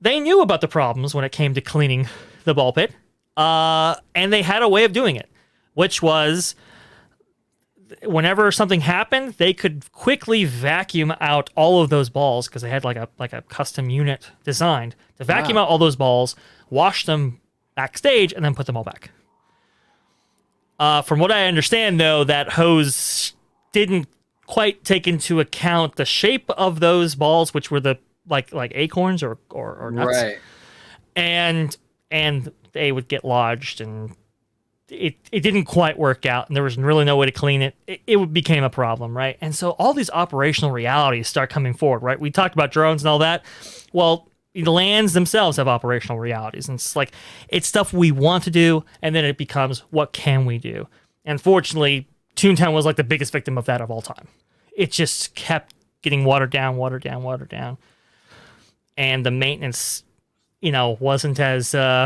they knew about the problems when it came to cleaning the ball pit. And they had a way of doing it, which was whenever something happened, they could quickly vacuum out all of those balls, because they had like a custom unit designed to vacuum out all those balls, wash them backstage, and then put them all back. From what I understand, though, that hose didn't quite take into account the shape of those balls, which were the like acorns or nuts, right? And they would get lodged, and it didn't quite work out, and there was really no way to clean it. It became a problem, right? And so all these operational realities start coming forward, right? We talked about drones and all that. Well, the lands themselves have operational realities, and it's like, it's stuff we want to do, and then it becomes, what can we do? And fortunately, Toontown was like the biggest victim of that of all time. It just kept getting watered down, and the maintenance, wasn't as they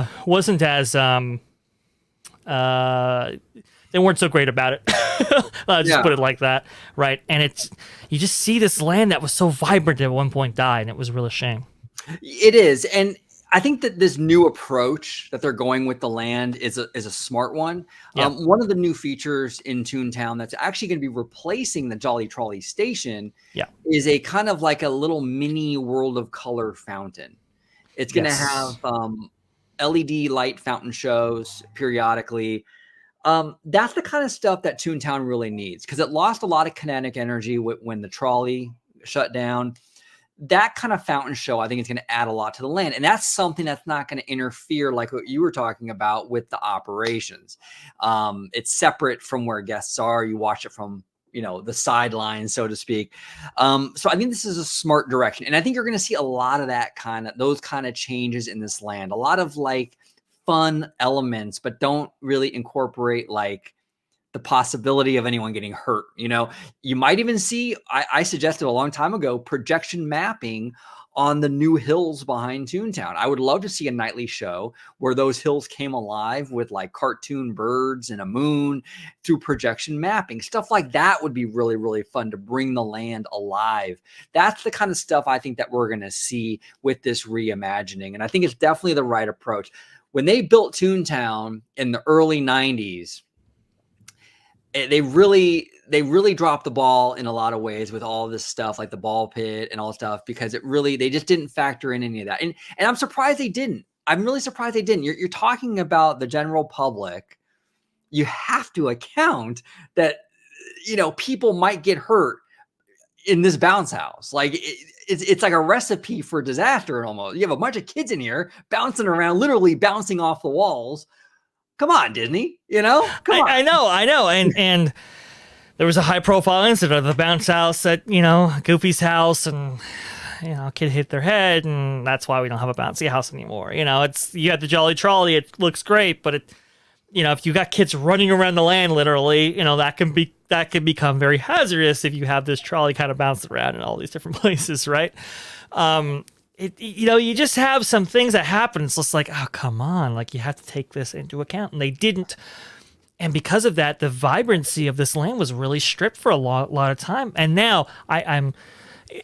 weren't so great about it. Just put it like that, right? And you just see this land that was so vibrant at one point die, and it was a real shame. It is, and I think that this new approach that they're going with the land is a smart one. Yeah. One of the new features in Toontown that's actually going to be replacing the Jolly Trolley station is a kind of like a little mini World of Color fountain. It's going to have LED light fountain shows periodically. That's the kind of stuff that Toontown really needs, because it lost a lot of kinetic energy when the trolley shut down. That kind of fountain show, I think, is going to add a lot to the land. And that's something that's not going to interfere, like what you were talking about, with the operations. It's separate from where guests are. You watch it from, the sidelines, so to speak. So I think this is a smart direction. And I think you're going to see a lot of those kind of changes in this land. A lot of like fun elements, but don't really incorporate like the possibility of anyone getting hurt. You know, you might even see, I suggested a long time ago, projection mapping on the new hills behind Toontown. I would love to see a nightly show where those hills came alive with like cartoon birds and a moon through projection mapping. Stuff like that would be really, really fun to bring the land alive. That's the kind of stuff I think that we're going to see with this reimagining. And I think it's definitely the right approach. When they built Toontown in the early 90s, they really dropped the ball in a lot of ways with all this stuff, like the ball pit and all this stuff, because they just didn't factor in any of that. And I'm surprised they didn't. I'm really surprised they didn't. You're talking about the general public. You have to account that, you know, people might get hurt in this bounce house. Like it's like a recipe for disaster almost. You have a bunch of kids in here bouncing around, literally bouncing off the walls. Come on, Disney, you know? Come on. I know. And there was a high profile incident of the bounce house at, you know, Goofy's house, and, you know, a kid hit their head, and that's why we don't have a bouncy house anymore. You know, you had the Jolly Trolley, it looks great, but you know, if you got kids running around the land, literally, you know, that can become very hazardous if you have this trolley kind of bouncing around in all these different places, right? You know, you just have some things that happen. It's just like, oh, come on. Like, you have to take this into account. And they didn't. And because of that, the vibrancy of this land was really stripped for a lot of time. And now I'm,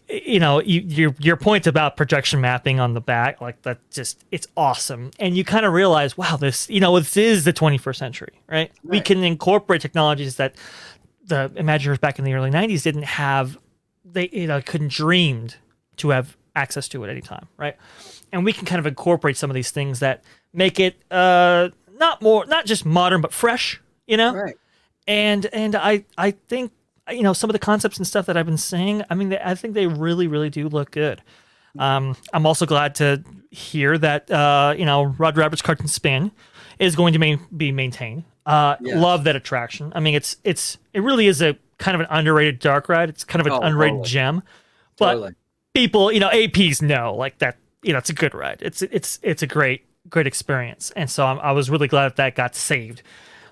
you know, your point about projection mapping on the back, like that, just, it's awesome. And you kind of realize, wow, this is the 21st century, right? We can incorporate technologies that the Imagineers back in the early 90s didn't have. They, you know, couldn't dreamed to have access to at any time, right? And we can kind of incorporate some of these things that make it not just modern but fresh, you know. Right. And I think, you know, some of the concepts and stuff that I've been saying, I mean, I think they really, really do look good. I'm also glad to hear that you know, Roger Rabbit's Cartoon Spin is going to be maintained. Love that attraction. I mean, it really is a kind of an underrated dark ride. It's kind of an underrated gem, but people, you know, APs know like that, you know, it's a good ride. It's a great experience. And so I was really glad that got saved.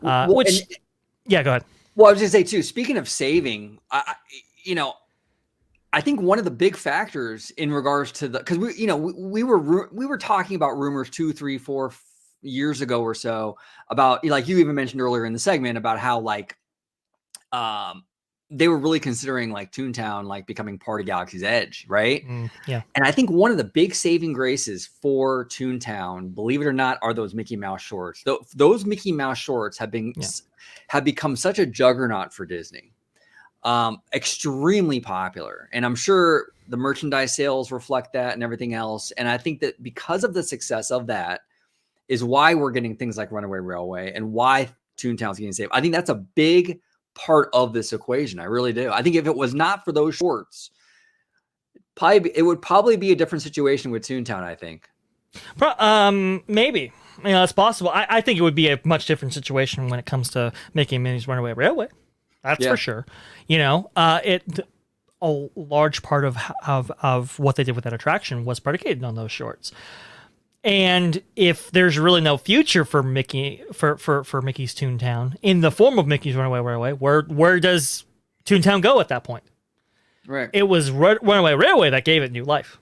Yeah, go ahead. Well, I was going to say too, speaking of saving, you know, I think one of the big factors in regards to because we were talking about rumors 2, 3, 4 years ago or so about, like you even mentioned earlier in the segment, about how like, they were really considering like Toontown like becoming part of Galaxy's Edge, right? Yeah. And I think one of the big saving graces for Toontown, believe it or not, are those Mickey Mouse shorts. Those Mickey Mouse shorts have become such a juggernaut for Disney. Extremely popular. And I'm sure the merchandise sales reflect that and everything else. And I think that because of the success of that is why we're getting things like Runaway Railway and why Toontown's getting saved. I think that's a big part of this equation. I really do. I think if it was not for those shorts, it would probably be a different situation with Toontown, I think. Maybe. You know, it's possible. I think it would be a much different situation when it comes to making Minnie's Runaway Railway. That's for sure. You know, a large part of what they did with that attraction was predicated on those shorts. And if there's really no future for Mickey for Mickey's Toontown in the form of Mickey's Runaway Railway, where does Toontown go at that point? Right. It was Runaway Railway that gave it new life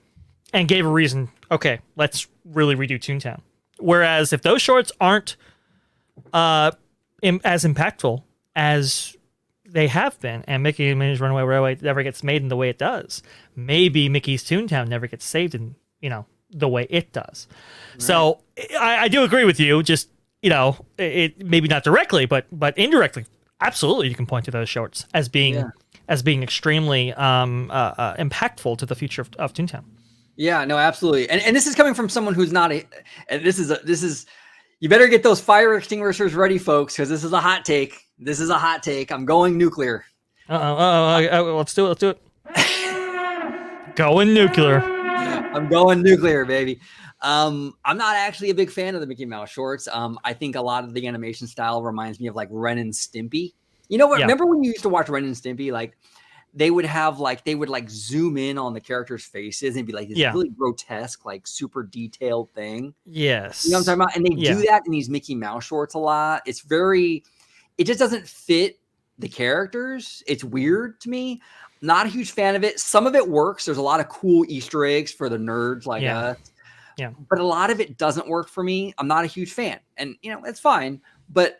and gave a reason. Okay, let's really redo Toontown. Whereas if those shorts aren't as impactful as they have been, and Mickey and Minnie's Runaway Railway never gets made in the way it does, maybe Mickey's Toontown never gets saved in, you know, the way it does. Right. So I do agree with you. Just, you know, it maybe not directly, but indirectly, absolutely, you can point to those shorts as being extremely impactful to the future of Toontown. Yeah, no, absolutely. And this is coming from someone who's not this is you better get those fire extinguishers ready, folks, because this is a hot take. This is a hot take. I'm going nuclear. Let's do it. Going nuclear. I'm going nuclear, baby. I'm not actually a big fan of the Mickey Mouse shorts. I think a lot of the animation style reminds me of like Ren and Stimpy. You know what? Yeah. Remember when you used to watch Ren and Stimpy? Like they would have they would zoom in on the characters' faces and be like this really grotesque, like super detailed thing. Yes. You know what I'm talking about? And they do that in these Mickey Mouse shorts a lot. It just doesn't fit the characters. It's weird to me. Not a huge fan of it. Some of it works. There's a lot of cool Easter eggs for the nerds like us. Yeah. But a lot of it doesn't work for me. I'm not a huge fan. And, it's fine. But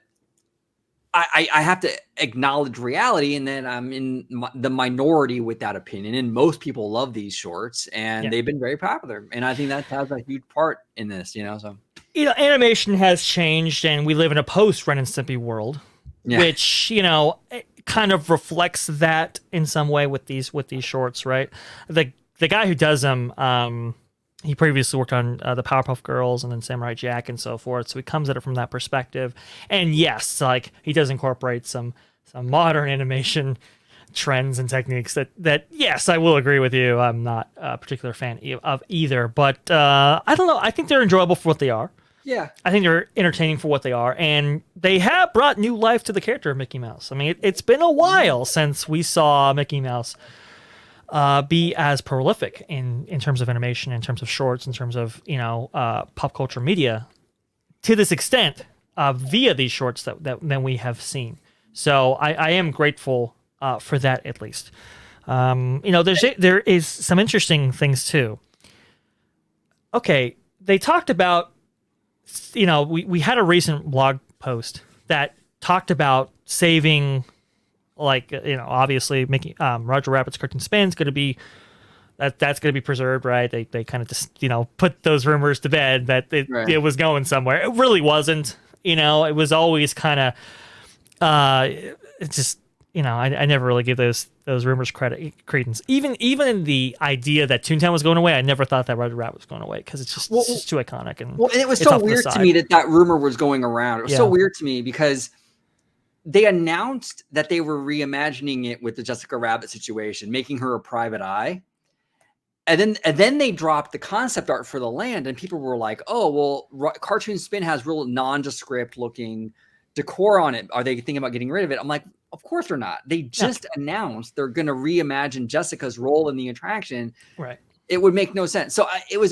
I have to acknowledge reality, and then I'm in the minority with that opinion. And most people love these shorts, and they've been very popular. And I think that has a huge part in this, so. Animation has changed, and we live in a post-Ren and Stimpy world, which, kind of reflects that in some way with these shorts, right? The guy who does them, he previously worked on the Powerpuff Girls and then Samurai Jack and so forth, so he comes at it from that perspective. And yes, he does incorporate some modern animation trends and techniques that yes, I will agree with you. I'm not a particular fan of either, but I don't know. I think they're enjoyable for what they are. Yeah. I think they're entertaining for what they are, and they have brought new life to the character of Mickey Mouse. I mean, it's been a while since we saw Mickey Mouse be as prolific in terms of animation, in terms of shorts, in terms of pop culture media to this extent via these shorts that we have seen. So I am grateful for that, at least. There is some interesting things too. Okay, they talked about we had a recent blog post that talked about saving. Obviously, Mickey, Roger Rabbit's Cartoon Spin's going to be that's going to be preserved, right? They kind of just put those rumors to bed that it was going somewhere. It really wasn't. It was always kind of it just I never really give those rumors credence. Even in the idea that Toontown was going away, I never thought that Roger Rabbit was going away because it's just too iconic. And it was so weird to me that rumor was going around. It was so weird to me because they announced that they were reimagining it with the Jessica Rabbit situation, making her a private eye. And then they dropped the concept art for the land, and people were like, oh, well, Cartoon Spin has real nondescript looking decor on it. Are they thinking about getting rid of it? I'm like, of course they're not. They just announced they're going to reimagine Jessica's role in the attraction. Right. It would make no sense. So it was,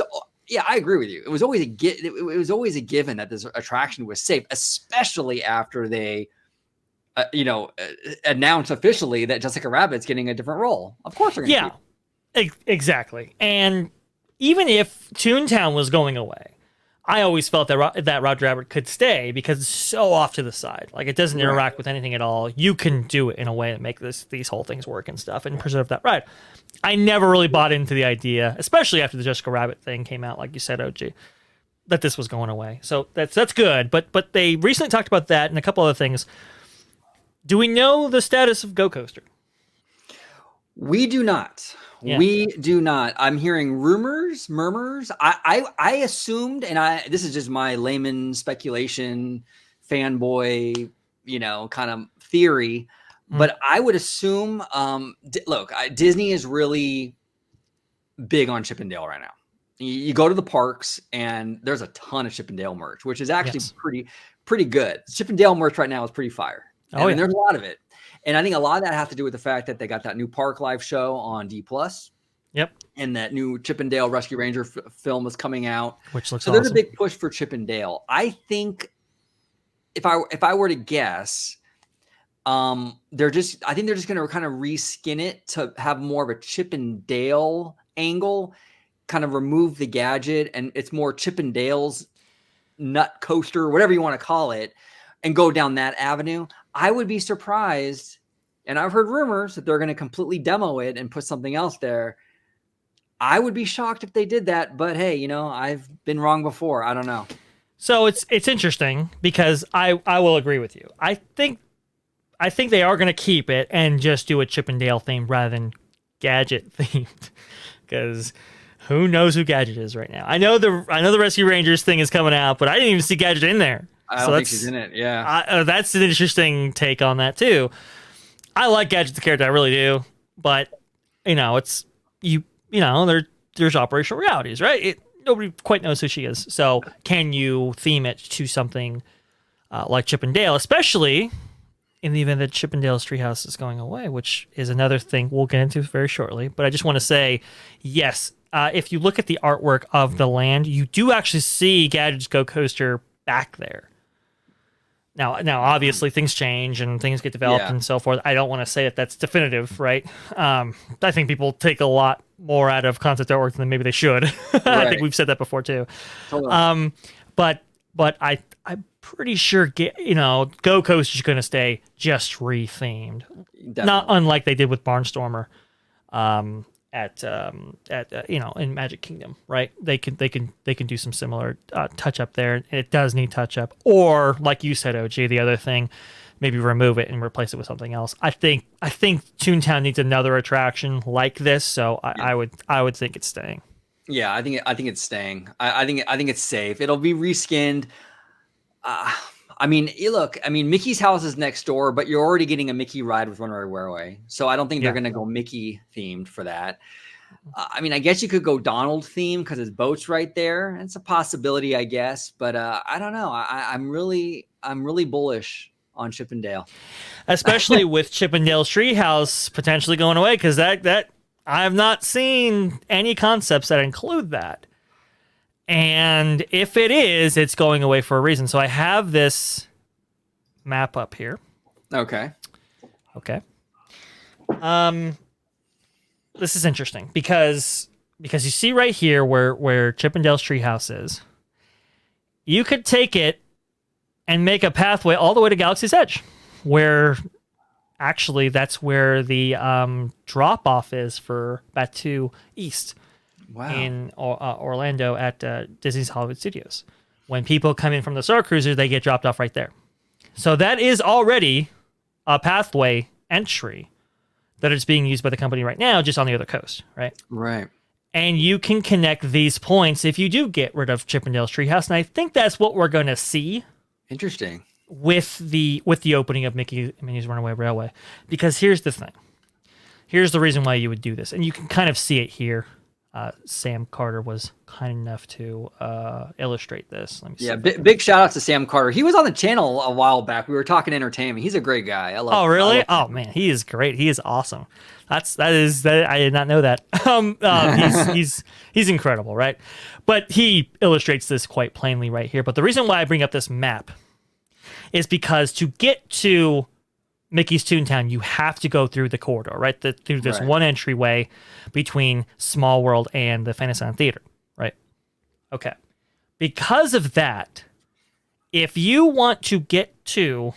I agree with you. It was always a given that this attraction was safe, especially after they announce officially that Jessica Rabbit's getting a different role. Of course they're going to keep it. Exactly. And even if Toontown was going away, I always felt that Roger Rabbit could stay because it's so off to the side. Like, it doesn't interact with anything at all. You can do it in a way that make these whole things work and stuff and preserve that ride. I never really bought into the idea, especially after the Jessica Rabbit thing came out, like you said, OG, that this was going away. So that's good. But they recently talked about that and a couple other things. Do we know the status of Go Coaster? We do not. Yeah. We do not. I'm hearing rumors, murmurs. I assumed, and this is just my layman speculation, fanboy, kind of theory, but I would assume, Disney is really big on Chip 'n Dale right now. You go to the parks and there's a ton of Chip 'n Dale merch, which is actually pretty good. Chip 'n Dale merch right now is pretty fire. And there's a lot of it. And I think a lot of that has to do with the fact that they got that new Park Live show on D+. Yep. And that new Chip 'n Dale Rescue Ranger film is coming out. Which looks awesome. There's a big push for Chip 'n Dale. I think if I were to guess, I think they're just going to kind of reskin it to have more of a Chip 'n Dale angle, kind of remove the gadget, and it's more Chip 'n Dale's nut coaster, whatever you want to call it, and go down that avenue. I would be surprised, and I've heard rumors that they're going to completely demo it and put something else there. I would be shocked if they did that, but hey, I've been wrong before. I don't know. So it's interesting because I will agree with you. I think they are going to keep it and just do a Chip 'n Dale theme rather than Gadget themed, because who knows who Gadget is right now? I know the Rescue Rangers thing is coming out, but I didn't even see Gadget in there. I don't think she's in it. Yeah, that's an interesting take on that too. I like Gadget the character, I really do, but it's there's operational realities, right? Nobody quite knows who she is. So can you theme it to something like Chip 'n Dale, especially in the event that Chippendale's Treehouse is going away, which is another thing we'll get into very shortly. But I just want to say, yes, if you look at the artwork of the land, you do actually see Gadget's Go Coaster back there. Now, obviously, things change and things get developed and so forth. I don't want to say that that's definitive, right? I think people take a lot more out of concept artwork than maybe they should. Right. I think we've said that before too. Totally. But I'm pretty sure Go Coaster is going to stay just rethemed, not unlike they did with Barnstormer, in Magic Kingdom, right? They can do some similar touch up there, and it does need touch up. Or like you said, OG, the other thing, maybe remove it and replace it with something else. I think Toontown needs another attraction like this, so I would think it's staying. Yeah, I think it's staying. I think it's safe. It'll be reskinned. Mickey's house is next door, but you're already getting a Mickey ride with Runaway Railway. So I don't think they're going to go Mickey themed for that. I guess you could go Donald themed because his boat's right there. It's a possibility, I guess. But I don't know. I'm really bullish on Chippendale. Especially with Chippendale's Treehouse potentially going away, because that I have not seen any concepts that include that. And if it is, it's going away for a reason. So I have this map up here. Okay. This is interesting because you see right here where Chippendale's Treehouse is. You could take it and make a pathway all the way to Galaxy's Edge, where actually that's where the drop-off is for Batuu East. Wow. In Orlando at Disney's Hollywood Studios. When people come in from the Star Cruiser, they get dropped off right there. So that is already a pathway entry that is being used by the company right now, just on the other coast, right? Right. And you can connect these points if you do get rid of Chippendale's Treehouse, and I think that's what we're going to see. Interesting. With the opening of Minnie's Runaway Railway, because here's the thing. Here's the reason why you would do this, and you can kind of see it here. Sam Carter was kind enough to illustrate this. Let me see. Yeah, big shout out to Sam Carter. He was on the channel a while back. We were talking entertainment. He's a great guy. I love. Oh, really? Oh man, he is great. He is awesome. That I did not know that. He's incredible, right? But he illustrates this quite plainly right here. But the reason why I bring up this map is because to get to Mickey's Toontown, you have to go through the corridor, right? Through this one entryway between Small World and the Fantasyland Theater, right? Okay. Because of that, if you want to get to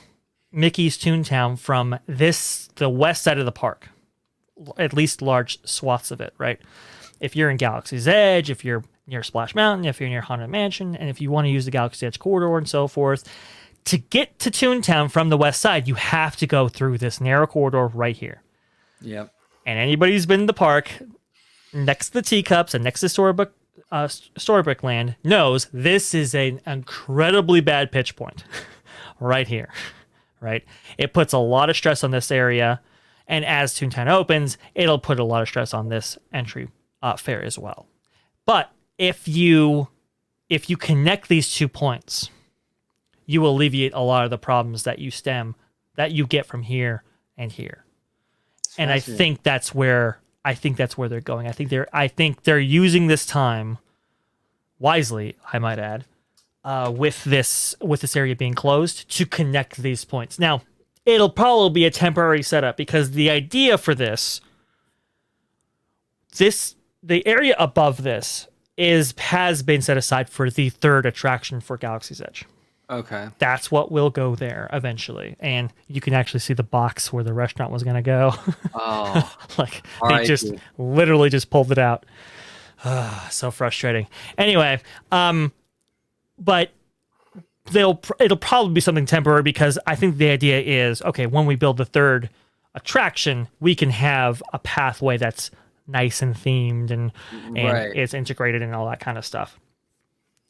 Mickey's Toontown from the west side of the park, at least large swaths of it, right? If you're in Galaxy's Edge, if you're near Splash Mountain, if you're near Haunted Mansion, and if you want to use the Galaxy's Edge corridor and so forth, to get to Toontown from the west side, you have to go through this narrow corridor right here. Yep. And anybody who's been in the park, next to the teacups and next to Storybook Land, knows this is an incredibly bad pitch point right here, right? It puts a lot of stress on this area, and as Toontown opens, it'll put a lot of stress on this entry fare as well. But if you connect these 2 points, you will alleviate a lot of the problems that you get from here and here. And I think that's where they're going. I think they're using this time wisely, I might add, with this area being closed to connect these points. Now, it'll probably be a temporary setup because the idea for the area above this has been set aside for the third attraction for Galaxy's Edge. Okay. That's what will go there eventually. And you can actually see the box where the restaurant was going to go. Oh. They just literally just pulled it out. So frustrating. Anyway, but it'll probably be something temporary because I think the idea is, okay, when we build the third attraction, we can have a pathway that's nice and themed and it's integrated and all that kind of stuff.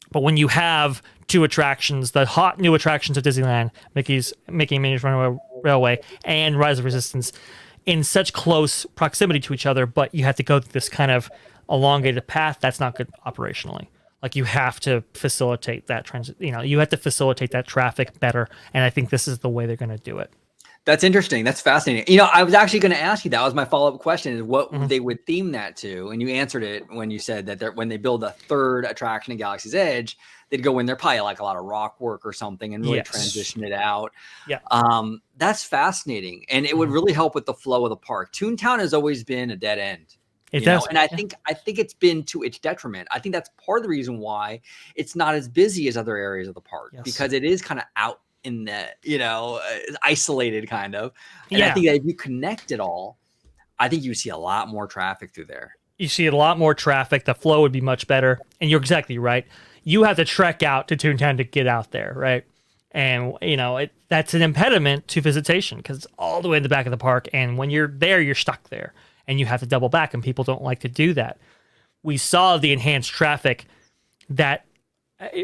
But when you have 2 attractions, the hot new attractions of Disneyland, Mickey and Minnie's Runaway Railway, and Rise of Resistance, in such close proximity to each other, but you have to go through this kind of elongated path, that's not good operationally. Like, you have to facilitate that you have to facilitate that traffic better, and I think this is the way they're going to do it. That's interesting. That's fascinating. You know, I was actually going to ask you, that was my follow-up question, is what Mhm. they would theme that to. And you answered it when you said that when they build a third attraction in Galaxy's Edge, they'd go in there probably like a lot of rock work or something and really Yes. transition it out. Yeah. That's fascinating. And it would really help with the flow of the park. Toontown has always been a dead end. It You know, does. and I think it's been to its detriment. I think that's part of the reason why it's not as busy as other areas of the park, Yes. because it is kind of out in the, you know, isolated kind of. And I Yeah. think that if you connect it all, I think you see a lot more traffic through there. You see a lot more traffic. The flow would be much better. And you're exactly right. You have to trek out to Toontown to get out there, right? And, you know, that's an impediment to visitation because it's all the way in the back of the park. And when you're there, you're stuck there. And you have to double back, and people don't like to do that. We saw the enhanced traffic that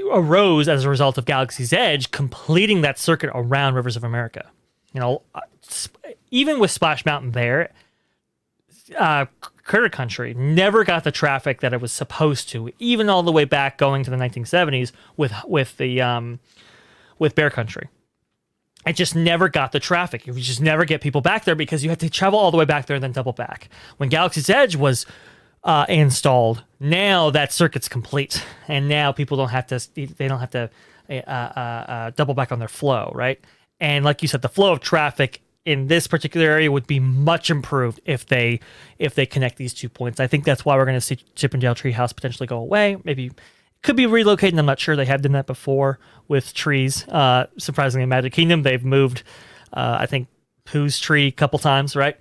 arose as a result of Galaxy's Edge completing that circuit around Rivers of America. You know, even with Splash Mountain there, Critter Country never got the traffic that it was supposed to, even all the way back going to the 1970s with Bear Country. It just never got the traffic. You just never get people back there because you had to travel all the way back there and then double back. When Galaxy's Edge was installed, now that circuit's complete, and now people don't have to double back on their flow, right? And like you said, the flow of traffic in this particular area would be much improved if they connect these 2 points. I think that's why we're going to see Chip and Dale Treehouse potentially go away. Maybe could be relocated. I'm not sure. They have done that before with trees. Surprisingly, in Magic Kingdom, they've moved, I think, Pooh's tree a couple times, right?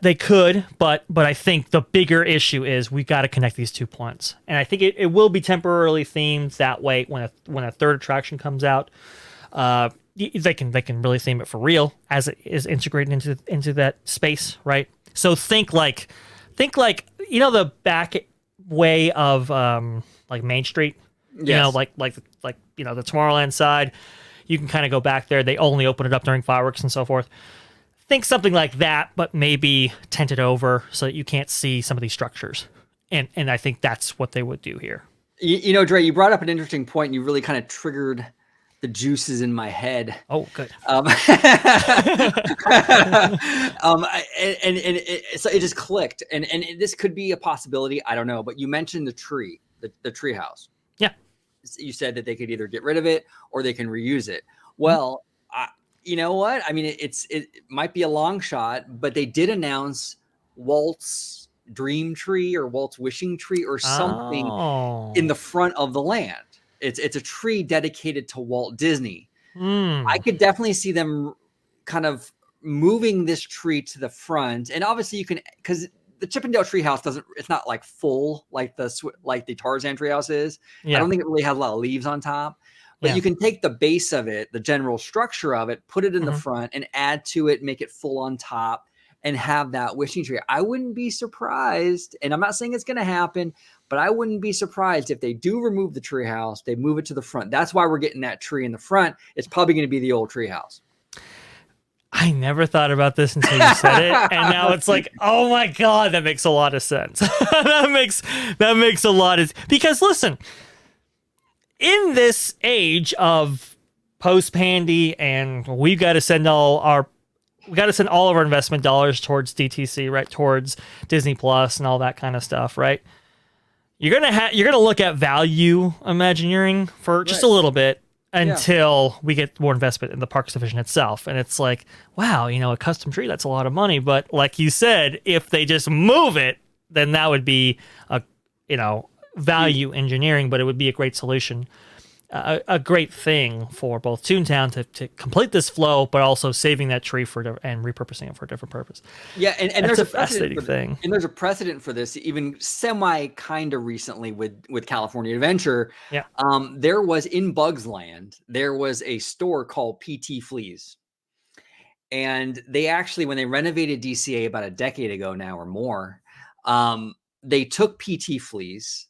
They could, but I think the bigger issue is we got to connect these 2 points, and I think it will be temporarily themed that way when a third attraction comes out. They can really theme it for real as it is integrated into that space, right? So think like you know the back way of like Main Street, you know, like you know the Tomorrowland side. You can kind of go back there. They only open it up during fireworks and so forth. Think something like that, but maybe tented over so that you can't see some of these structures. And I think that's what they would do here. You know, Dre, you brought up an interesting point, and you really kind of triggered the juices in my head. Oh, good. So it just clicked, and this could be a possibility. I don't know, but you mentioned the tree, the tree house. Yeah. You said that they could either get rid of it or they can reuse it. Well, you know what? I mean, it might be a long shot, but they did announce Walt's dream tree or Walt's wishing tree or something in the front of the land. It's a tree dedicated to Walt Disney. I could definitely see them kind of moving this tree to the front, and obviously you can, because the Chip and Dale treehouse it's not like full like the Tarzan treehouse is. Yeah. I don't think it really has a lot of leaves on top. But you can take the base of it, the general structure of it, put it in the front and add to it, make it full on top and have that wishing tree. I wouldn't be surprised, and I'm not saying it's going to happen, but I wouldn't be surprised if they do remove the tree house, they move it to the front. That's why we're getting that tree in the front. It's probably going to be the old tree house. I never thought about this until you said it, and now it's like, oh my God, that makes a lot of sense. that makes a lot of, because listen, in this age of post-pandy, and we've got to send all of our investment dollars towards DTC, right, towards Disney Plus and all that kind of stuff, right? You're gonna look at value Imagineering for just a little bit until we get more investment in the parks division itself, and it's like, wow, you know, a custom tree, that's a lot of money, but like you said, if they just move it, then that would be value engineering, but it would be a great solution, a great thing for both Toontown to complete this flow, but also saving that tree and repurposing it for a different purpose. Yeah, and there's a fascinating thing. And there's a precedent for this, even semi kind of recently with California Adventure. Yeah. There was in Bugs Land, there was a store called PT Fleas. And they actually, when they renovated DCA about a decade ago now or more, they took PT Fleas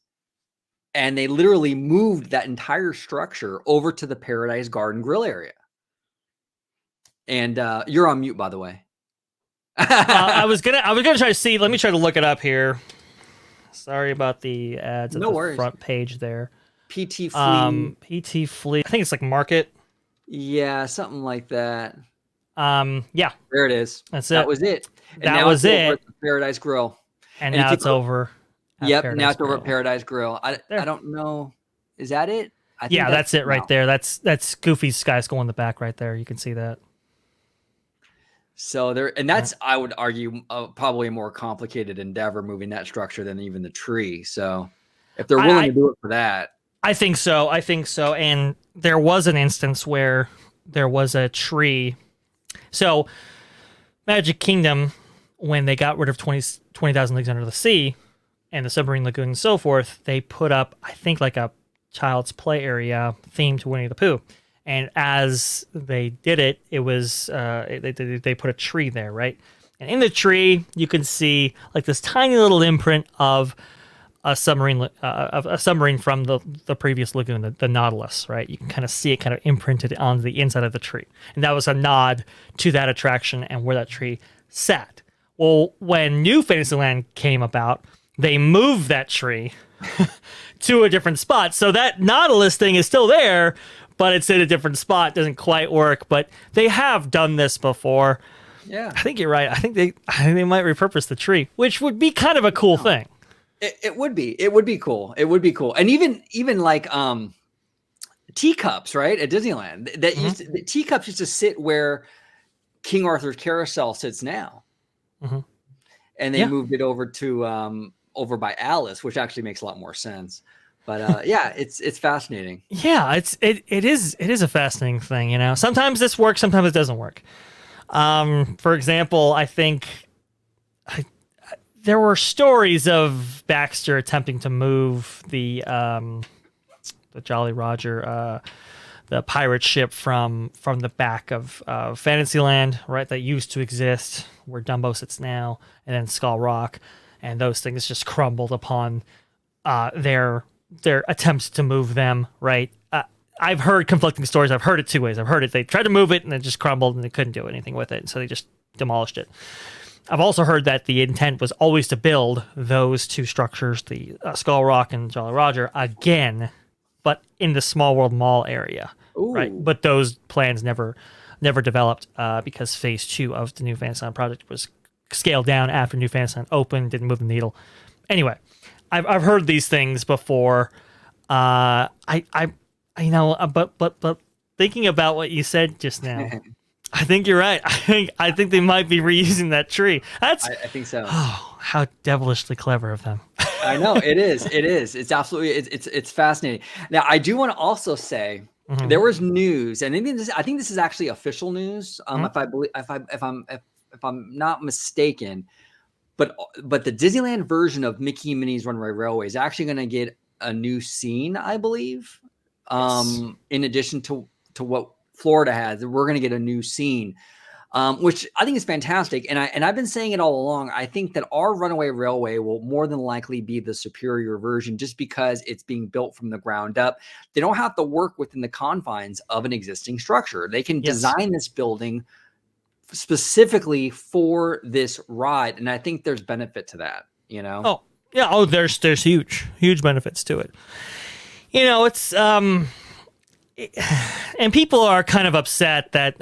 and they literally moved that entire structure over to the Paradise Garden Grill area. And you're on mute, by the way. I was gonna try to see. Let me try to look it up here. Sorry about the ads at the front page there. PT Flea. PT Flea. I think it's like Market. Yeah, something like that. Yeah, There it is. that's That it. was it. And That now was it's over it. at the Paradise Grill. And And if now you it's over at yep, now Paradise it's over at Grill. Paradise Grill. I There. don't know. Is that it? I think Yeah, that's that's it right now. there. That's Goofy's Sky Skull in the back right there. You can see that. So there, and that's, I would argue, probably a more complicated endeavor moving that structure than even the tree. So if they're willing I, to do it for that, I think so. I think so. And there was an instance where there was a tree. So Magic Kingdom, when they got rid of 20,000 Leagues Under the Sea and the Submarine Lagoon and so forth, they put up, I think, like a child's play area themed to Winnie the Pooh. And as they did it, it was they put a tree there, right? And in the tree, you can see like this tiny little imprint of a submarine from the previous lagoon, the Nautilus, right? You can kind of see it kind of imprinted on the inside of the tree, and that was a nod to that attraction and where that tree sat. Well, when New Fantasyland came about, they moved that tree to a different spot, so that Nautilus thing is still there, but it's in a different spot. Doesn't quite work, but they have done this before. yeah, I think you're right. I think they might repurpose the tree, which would be kind of a cool thing. it would be. It would be cool. It would be cool. And even like teacups, right, at Disneyland. That the teacups used to sit where King Arthur's Carousel sits now, and they moved it over to over by Alice, which actually makes a lot more sense. But yeah, it's fascinating. Yeah, it is a fascinating thing. You know, sometimes this works, sometimes it doesn't work. For example, I think there were stories of Baxter attempting to move the Jolly Roger, the pirate ship from the back of Fantasyland, right? That used to exist where Dumbo sits now, and then Skull Rock, and those things just crumbled upon their attempts to move them, right? I've heard conflicting stories. I've heard it two ways. I've heard it they tried to move it and it just crumbled and they couldn't do anything with it, so they just demolished it. I've also heard that the intent was always to build those two structures, the Skull Rock and Jolly Roger, again, but in the Small World Mall area, right? But those plans never developed because Phase 2 of the New Fantasyland project was scaled down after New Fantasyland opened, didn't move the needle. Anyway, I've heard these things before. But thinking about what you said just now, I think you're right. I think they might be reusing that tree. I think so. Oh, how devilishly clever of them. I know it is. It is. It's absolutely. It's fascinating. Now, I do want to also say there was news, and I think this is actually official news. If I'm not mistaken, but the Disneyland version of Mickey and Minnie's Runaway Railway is actually going to get a new scene, I believe. Yes. In addition to what Florida has, we're going to get a new scene, which I think is fantastic. And I've been saying it all along. I think that our Runaway Railway will more than likely be the superior version, just because it's being built from the ground up. They don't have to work within the confines of an existing structure. They can design this building specifically for this ride, and I think there's benefit to that. You know? Oh yeah. Oh, there's huge benefits to it. You know, it's and people are kind of upset that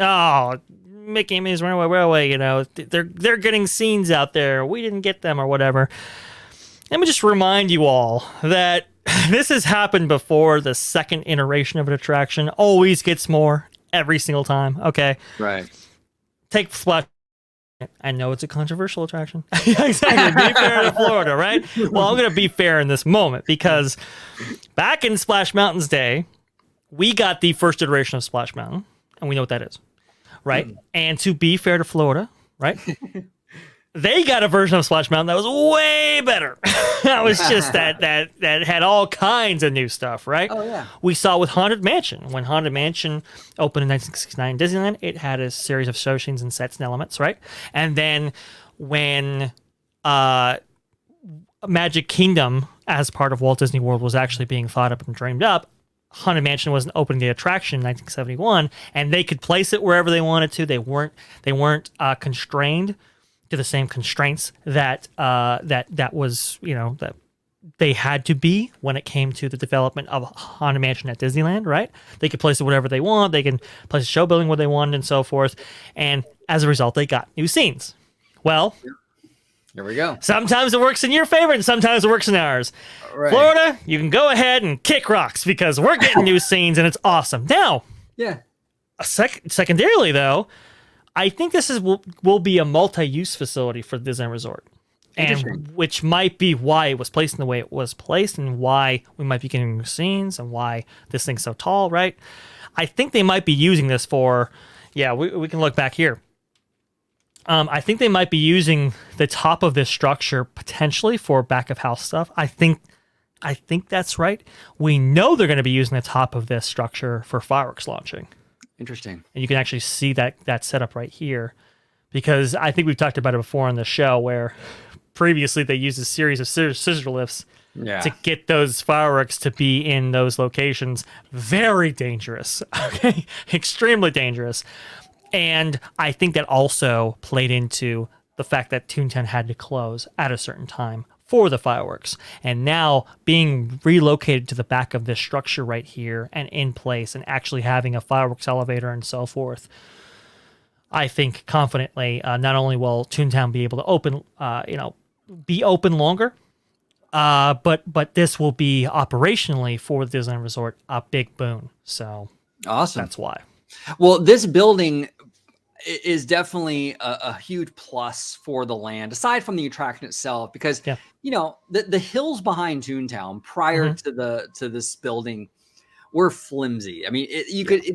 Mickey and Minnie's Runaway Railway, you know, they're getting scenes out there. We didn't get them or whatever. Let me just remind you all that this has happened before. The second iteration of an attraction always gets more every single time. Okay, right. Take Splash. I know it's a controversial attraction. Exactly. Be fair to Florida, right? Well, I'm going to be fair in this moment because back in Splash Mountain's day, we got the first iteration of Splash Mountain, and we know what that is, right? And to be fair to Florida, right? They got a version of Splash Mountain that was way better. That was just that had all kinds of new stuff, right? Oh, yeah. We saw with Haunted Mansion. When Haunted Mansion opened in 1969 in Disneyland, it had a series of show scenes and sets and elements, right? And then when Magic Kingdom, as part of Walt Disney World, was actually being thought up and dreamed up, Haunted Mansion wasn't opening the attraction in 1971, and they could place it wherever they wanted to. They weren't constrained to the same constraints that was, you know, that they had to be when it came to the development of Haunted Mansion at Disneyland, right? They could place it whatever they want. They can place a show building where they want and so forth. And as a result, they got new scenes. Well, Here we go. sometimes it works in your favor and sometimes it works in ours. Right. Florida, you can go ahead and kick rocks because we're getting new scenes and it's awesome. Now, Yeah. secondarily, though, I think this will be a multi-use facility for the Disneyland Resort. And which might be why it was placed in the way it was placed and why we might be getting new scenes and why this thing's so tall, right? I think they might be using this for, we can look back here. I think they might be using the top of this structure potentially for back of house stuff. I think that's right. We know they're going to be using the top of this structure for fireworks launching. Interesting. And you can actually see that setup right here, because I think we've talked about it before on the show where previously they used a series of scissor lifts to get those fireworks to be in those locations. Very dangerous. Okay, extremely dangerous. And I think that also played into the fact that Toontown had to close at a certain time for the fireworks. And now being relocated to the back of this structure right here and in place and actually having a fireworks elevator and so forth, I think confidently not only will Toontown be able to open, be open longer, but this will be operationally for the Disneyland Resort a big boon. So awesome. That's why. Well, this building is definitely a huge plus for the land, aside from the attraction itself, because the hills behind Toontown prior to this building were flimsy. I mean,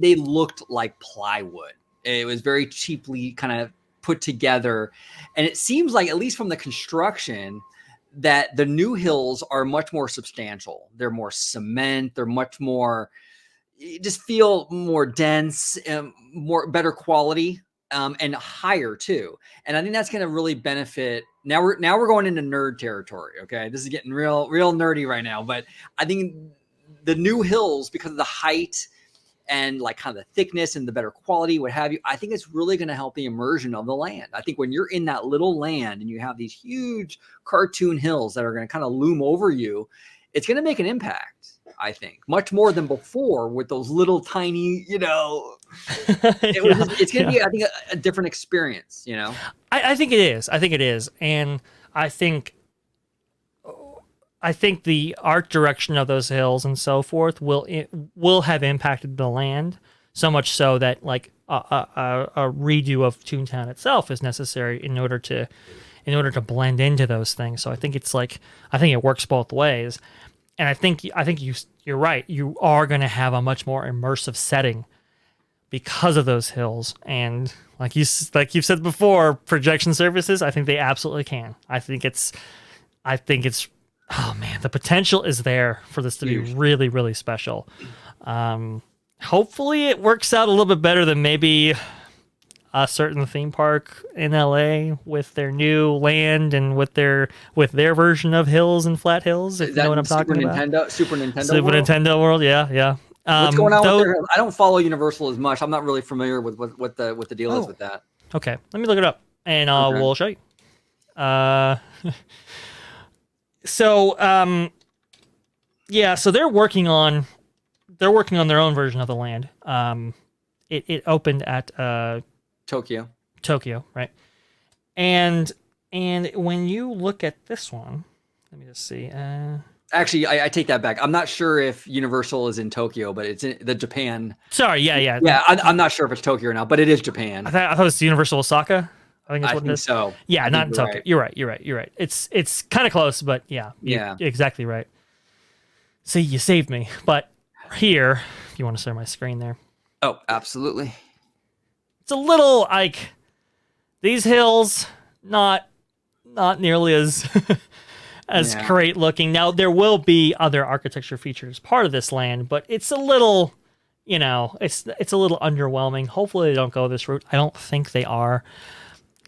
they looked like plywood. It was very cheaply kind of put together, and it seems like, at least from the construction, that the new hills are much more substantial. They're more cement. They're much more, you just feel more dense and better quality, and higher too. And I think that's going to really benefit. Now we're going into nerd territory. Okay. This is getting real nerdy right now, but I think the new hills, because of the height and like kind of the thickness and the better quality, what have you, I think it's really going to help the immersion of the land. I think when you're in that little land and you have these huge cartoon hills that are going to kind of loom over you, it's going to make an impact. I think much more than before with those little tiny, it's going to be, I think, a different experience, I think it is. And I think the art direction of those hills and so forth will have impacted the land so much so that like a redo of Toontown itself is necessary in order to blend into those things. So I think it works both ways. And I think you're right. You are going to have a much more immersive setting because of those hills. And like you've said before, projection services, I think they absolutely can. I think it's oh man, the potential is there for this to be really, really special. Hopefully it works out a little bit better than maybe a certain theme park in LA with their new land and with their version of hills and flat hills. If you know what I'm talking about. Super Nintendo World. Yeah. What's going on with their? I don't follow Universal as much. I'm not really familiar with what the deal is with that. Okay, let me look it up and we'll show you. So they're working on their own version of the land. It opened at Tokyo, right? And when you look at this one, let me just see. Actually, I take that back. I'm not sure if Universal is in Tokyo, but it's in the Japan. Sorry, yeah. Yeah, I'm not sure if it's Tokyo or not, but it is Japan. I thought it was Universal Osaka. I think that's what it is. So. Yeah, not in Tokyo. Right. You're right. It's kind of close, but yeah, you're exactly right. See, you saved me. But here, if you want to share my screen there. Oh, absolutely. It's a little like these hills, not nearly as great looking. Now there will be other architecture features part of this land, but it's a little, it's a little underwhelming. Hopefully they don't go this route. I don't think they are.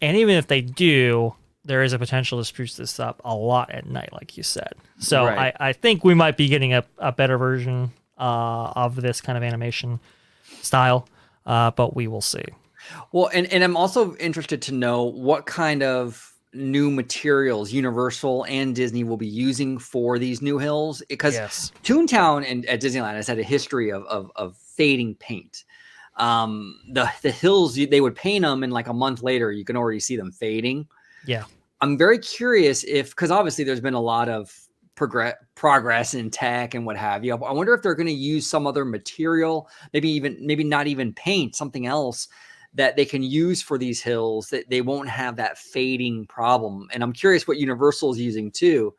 And even if they do, there is a potential to spruce this up a lot at night, like you said. So right. I think we might be getting a better version of this kind of animation style, but we will see. Well, and I'm also interested to know what kind of new materials Universal and Disney will be using for these new hills, because Yes. Toontown and at Disneyland has had a history of fading paint. The hills, they would paint them, and like a month later you can already see them fading. Yeah. I'm very curious if, because obviously there's been a lot of progress in tech and what have you. I wonder if they're going to use some other material, maybe not even paint, something else that they can use for these hills, that they won't have that fading problem. And I'm curious what Universal is using too.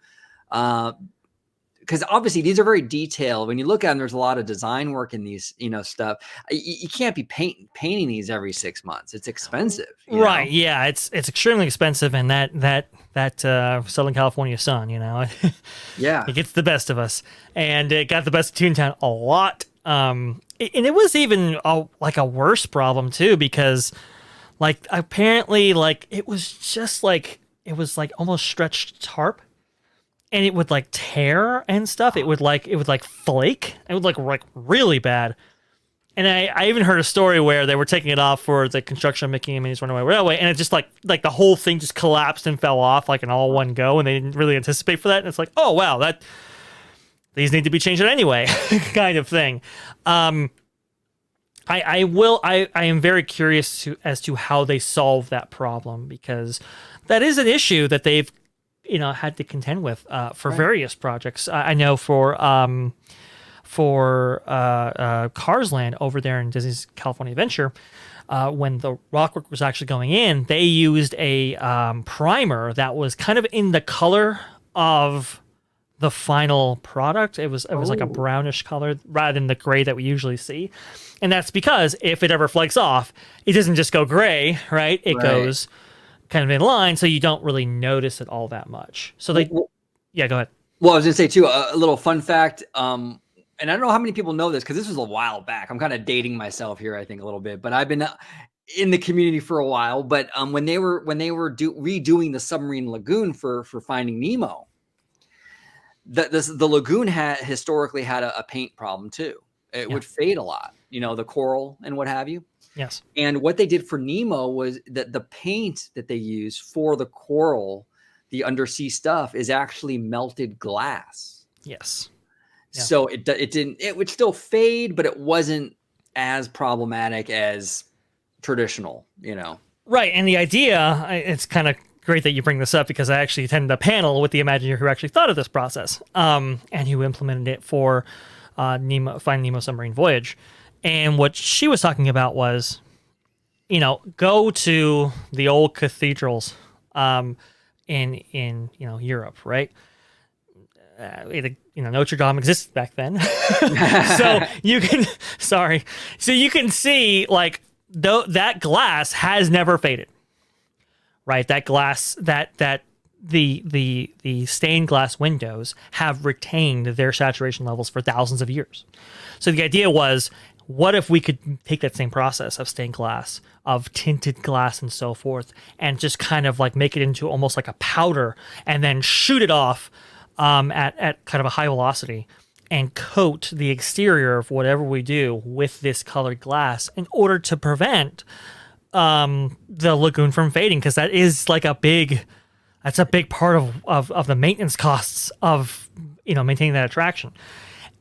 Because obviously these are very detailed. When you look at them, there's a lot of design work in these, stuff. You can't be painting these every 6 months. It's expensive, Right. know? Yeah. It's extremely expensive, and that Southern California sun, Yeah. it gets the best of us, and it got the best of Toontown a lot. And it was even like a worse problem too, because like apparently like it was almost stretched tarp, and it would like tear and stuff. It would like flake. It would like really bad. And I even heard a story where they were taking it off for the construction of Mickey and Minnie's Runaway Railway, and it just like the whole thing just collapsed and fell off like in all one go, and they didn't really anticipate for that. And it's like, oh wow, these need to be changed anyway, kind of thing. I am very curious as to how they solve that problem, because that is an issue that they've had to contend with for various projects. I know for Cars Land over there in Disney's California Adventure, when the rockwork was actually going in, they used a primer that was kind of in the color of the final product. It was like a brownish color rather than the gray that we usually see. And that's because if it ever flakes off, it doesn't just go gray, right? It goes kind of in line, so you don't really notice it all that much. So yeah, go ahead. Well, I was going to say too, a little fun fact, and I don't know how many people know this because this was a while back. I'm kind of dating myself here, I think, a little bit, but I've been in the community for a while. But when they were redoing the submarine lagoon for Finding Nemo, the lagoon historically had a paint problem too. It would fade a lot, the coral and what have you. Yes. And what they did for Nemo was that the paint that they used for the coral, the undersea stuff, is actually melted glass. Yes. Yeah. So it would still fade, but it wasn't as problematic as traditional, Right. And the idea, it's kind of great that you bring this up, because I actually attended a panel with the Imagineer who actually thought of this process, and who implemented it for Finding Nemo Submarine Voyage. And what she was talking about was, go to the old cathedrals in Europe, right? Notre Dame existed back then. So you can see like that glass has never faded, right? That glass, that the stained glass windows have retained their saturation levels for thousands of years. So the idea was, what if we could take that same process of stained glass, of tinted glass and so forth, and just kind of like make it into almost like a powder, and then shoot it off at kind of a high velocity, and coat the exterior of whatever we do with this colored glass in order to prevent the lagoon from fading, because that is like a big part of the maintenance costs of maintaining that attraction.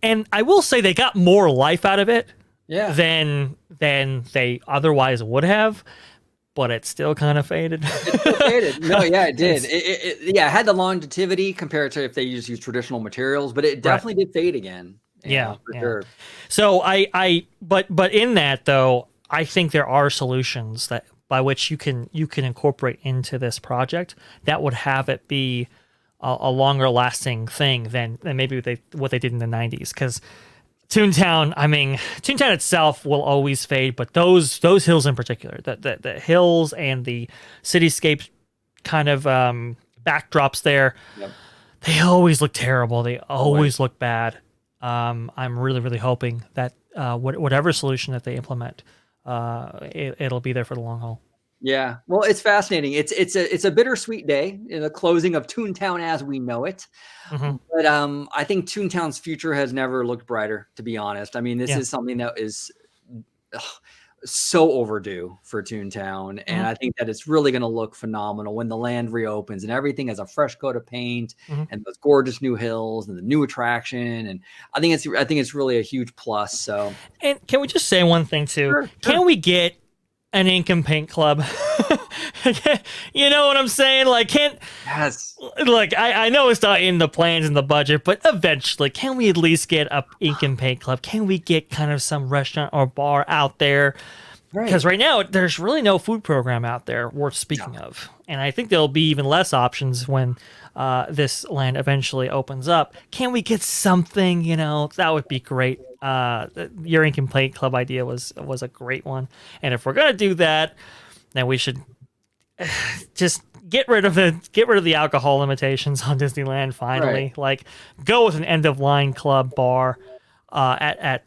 And I will say they got more life out of it than they otherwise would have, but it still kind of faded. It still faded. No, yeah, it did. It had the longevity compared to if they use traditional materials, but it definitely did fade again. For sure. So but in that though, I think there are solutions that by which you can incorporate into this project that would have it be a longer lasting thing than maybe what they did in the 90s. Because Toontown itself will always fade, but those hills in particular, the hills and the cityscape kind of backdrops there, they always look terrible. They always look bad. I'm really, really hoping that whatever solution that they implement, it'll be there for the long haul. Yeah, well, it's fascinating. It's a bittersweet day in the closing of Toontown as we know it. Mm-hmm. But I think Toontown's future has never looked brighter, to be honest. I mean, this is something that is so overdue for Toontown, and I think that it's really going to look phenomenal when the land reopens and everything has a fresh coat of paint and those gorgeous new hills and the new attraction. And I think it's really a huge plus. So, And can we just say one thing too? sure. Can we get an ink and paint club? You know what I'm saying? Like, Yes. Look, I know it's not in the plans and the budget, but eventually, can we at least get a ink and paint club? Can we get kind of some restaurant or bar out there? Because right now, there's really no food program out there worth speaking of. And I think there'll be even less options when this land eventually opens up. Can we get something? You know, that would be great. Your ink and paint club idea was a great one. And if we're gonna do that, then we should just get rid of the alcohol limitations on Disneyland finally. Right. Like, go with an end of line club bar at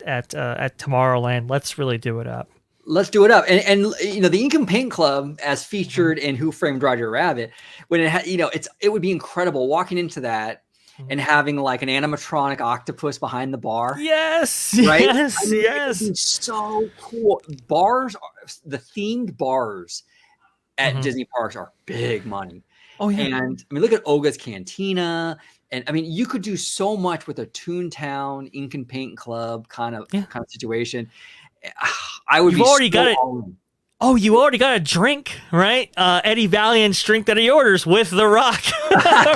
Tomorrowland. Let's really do it up. Let's do it up. And you know, the Ink and Paint Club, as featured in Who Framed Roger Rabbit, when it would be incredible walking into that and having like an animatronic octopus behind the bar. Yes, right? yes, I mean, yes. It would be so cool. The themed bars at Disney parks are big money. Oh yeah. And I mean, look at Oga's Cantina. And I mean, you could do so much with a Toontown Ink and Paint Club kind of situation. I would You've already got it. Oh, you already got a drink, right? Eddie Valiant's drink that he orders with The Rock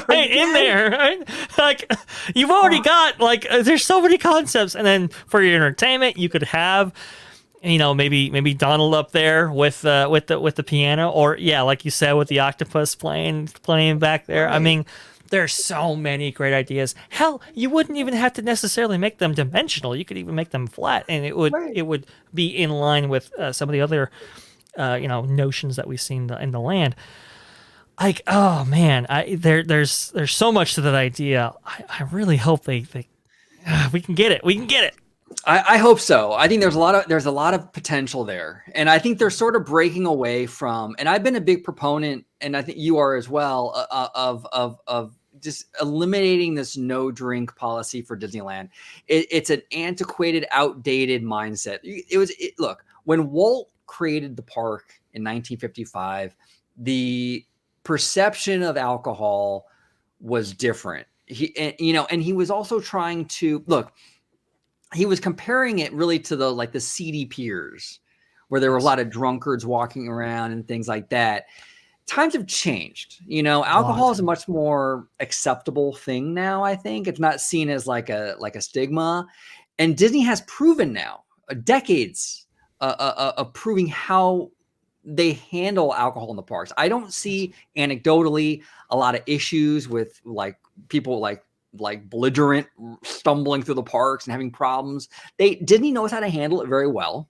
right in there, right? Like, you've already got, like, there's so many concepts. And then for your entertainment, you could have, you know, maybe Donald up there with the piano, or like you said, with the octopus playing back there. I mean, there's so many great ideas. Hell, you wouldn't even have to necessarily make them dimensional. You could even make them flat, and it would be in line with some of the other notions that we've seen in the land. Like, oh man, there's so much to that idea. I really hope we can get it. We can get it. I hope so. I think there's a lot of potential there, and I think they're sort of breaking away from. And I've been a big proponent, and I think you are as well, of just eliminating this no drink policy for Disneyland. It's an antiquated, outdated mindset. Look, when Walt created the park in 1955, the perception of alcohol was different. He was also trying to look. He was comparing it really to the seedy piers, where there were a lot of drunkards walking around and things like that. Times have changed. You know, alcohol is a much more acceptable thing now. I think it's not seen as like a stigma, and Disney has proven now, decades of proving how they handle alcohol in the parks. I don't see anecdotally a lot of issues with like people like belligerent stumbling through the parks and having problems. Disney knows how to handle it very well.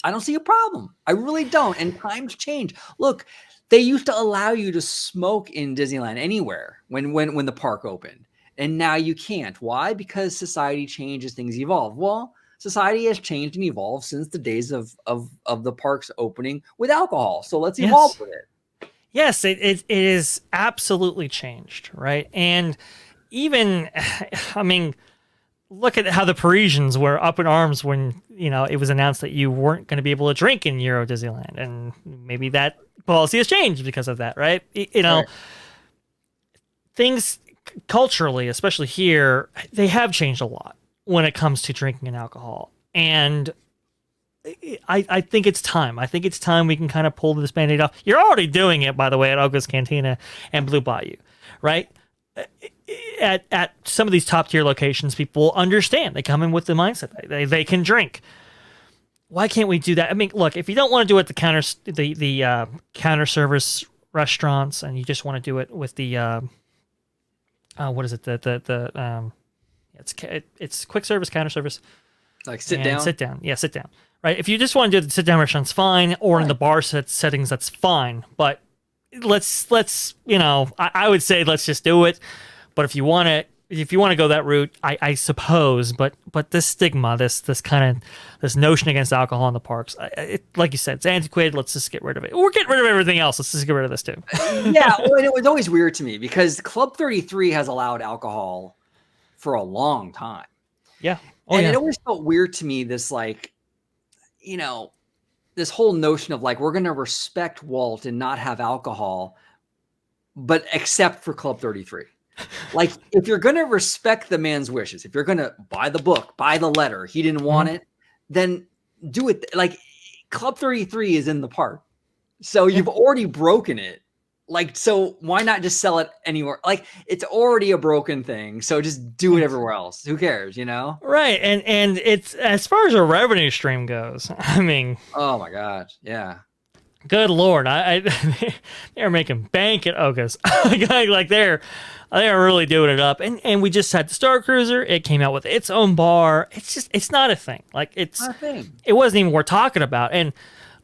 I don't see a problem. I really don't. And times change. Look, they used to allow you to smoke in Disneyland anywhere when the park opened, and now you can't. Why? Because society changes, things evolve. Well, society has changed and evolved since the days of the parks opening with alcohol. So let's evolve with it. Yes, it is absolutely changed, right? And even, I mean, look at how the Parisians were up in arms when, it was announced that you weren't going to be able to drink in Euro Disneyland. And maybe that policy has changed because of that, right? Right. Things culturally, especially here, they have changed a lot when it comes to drinking and alcohol. And I think it's time. I think it's time we can kind of pull this Band-Aid off. You're already doing it, by the way, at Oga's Cantina and Blue Bayou, right? At some of these top tier locations, people understand. They come in with the mindset they can drink. Why can't we do that? I mean, look, if you don't want to do it at the counter service restaurants, and you just want to do it with the what is it? It's quick service, counter service, like sit down. Yeah, sit down. Right. If you just want to do the sit down restaurants, fine, or in the bar settings, that's fine. But let's I would say let's just do it. But if you want to go that route, I suppose. But this stigma, this notion against alcohol in the parks, like you said, it's antiquated. Let's just get rid of it. We're getting rid of everything else. Let's just get rid of this too. Yeah, well, and it was always weird to me because Club 33 has allowed alcohol for a long time. Yeah. It always felt weird to me, this this whole notion of like we're going to respect Walt and not have alcohol, but except for Club 33. Like if you're going to respect the man's wishes, if you're going to buy the book, buy the letter, he didn't want it, then do it. Like Club 33 is in the park. So you've already broken it. Like, so why not just sell it anywhere? Like it's already a broken thing. So just do it everywhere else. Who cares, you know? Right. And it's, as far as a revenue stream goes, I mean, oh my God. Yeah. Good Lord. They're making bank at Oga's. Like they're really doing it up. And we just had the Star Cruiser. It came out with its own bar. It's not a thing. Like it's not a thing. It wasn't even worth talking about. And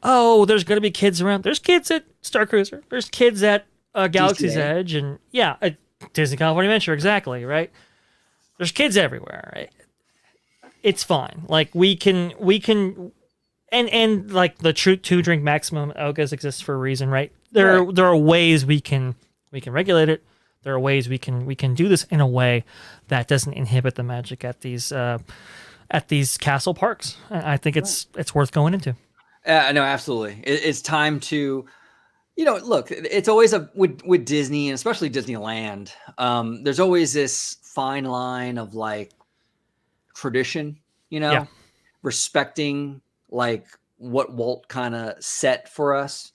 there's going to be kids around. There's kids at Star Cruiser. There's kids at Galaxy's Edge, and at Disney California Adventure. Exactly, right? There's kids everywhere, right? It's fine. Like we can, and like the true 2-drink maximum at Oga's exists for a reason, right? There are ways we can regulate it. There are ways we can do this in a way that doesn't inhibit the magic at these castle parks. I think it's worth going into. No, absolutely. It's time to, look, it's always with Disney and especially Disneyland. There's always this fine line of like tradition, respecting like what Walt kind of set for us,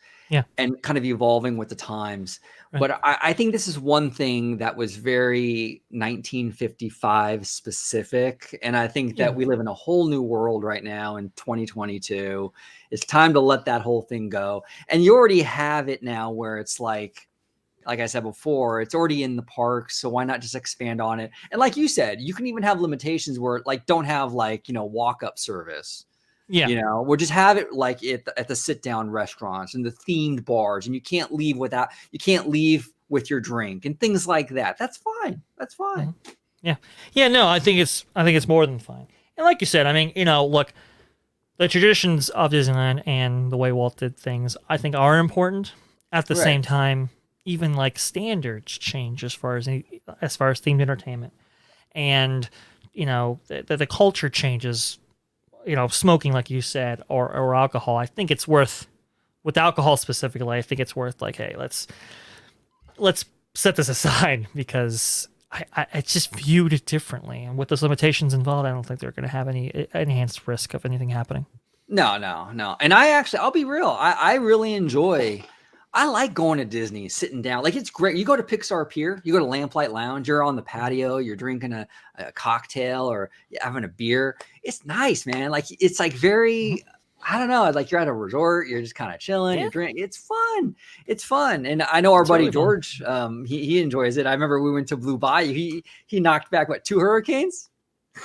and kind of evolving with the times. Right. But I think this is one thing that was very 1955 specific. And I think that we live in a whole new world right now in 2022. It's time to let that whole thing go. And you already have it now where it's like I said before, it's already in the parks. So why not just expand on it? And like you said, you can even have limitations where like don't have like, walk-up service. Yeah. We'll just have it like at the sit down restaurants and the themed bars, and you can't leave with your drink and things like that. That's fine. That's fine. Mm-hmm. Yeah. Yeah. No, I think it's more than fine. And like you said, I mean, look, the traditions of Disneyland and the way Walt did things, I think are important. At the same time, even like standards change as far as themed entertainment, and the culture changes. Smoking, like you said, or alcohol. I think it's worth, with alcohol specifically, I think it's worth like, hey, let's set this aside because I just viewed it differently. And with those limitations involved, I don't think they're going to have any enhanced risk of anything happening. No. And I'll be real. I really enjoy, I like going to Disney, sitting down. Like, it's great. You go to Pixar Pier, you go to Lamplight Lounge, you're on the patio, you're drinking a cocktail or having a beer. It's nice, man. Like, it's like very, I don't know, like you're at a resort, you're just kind of chilling, you're drinking. It's fun. It's fun. And I know our buddy George, he enjoys it. I remember we went to Blue Bayou. He knocked back, 2 hurricanes? I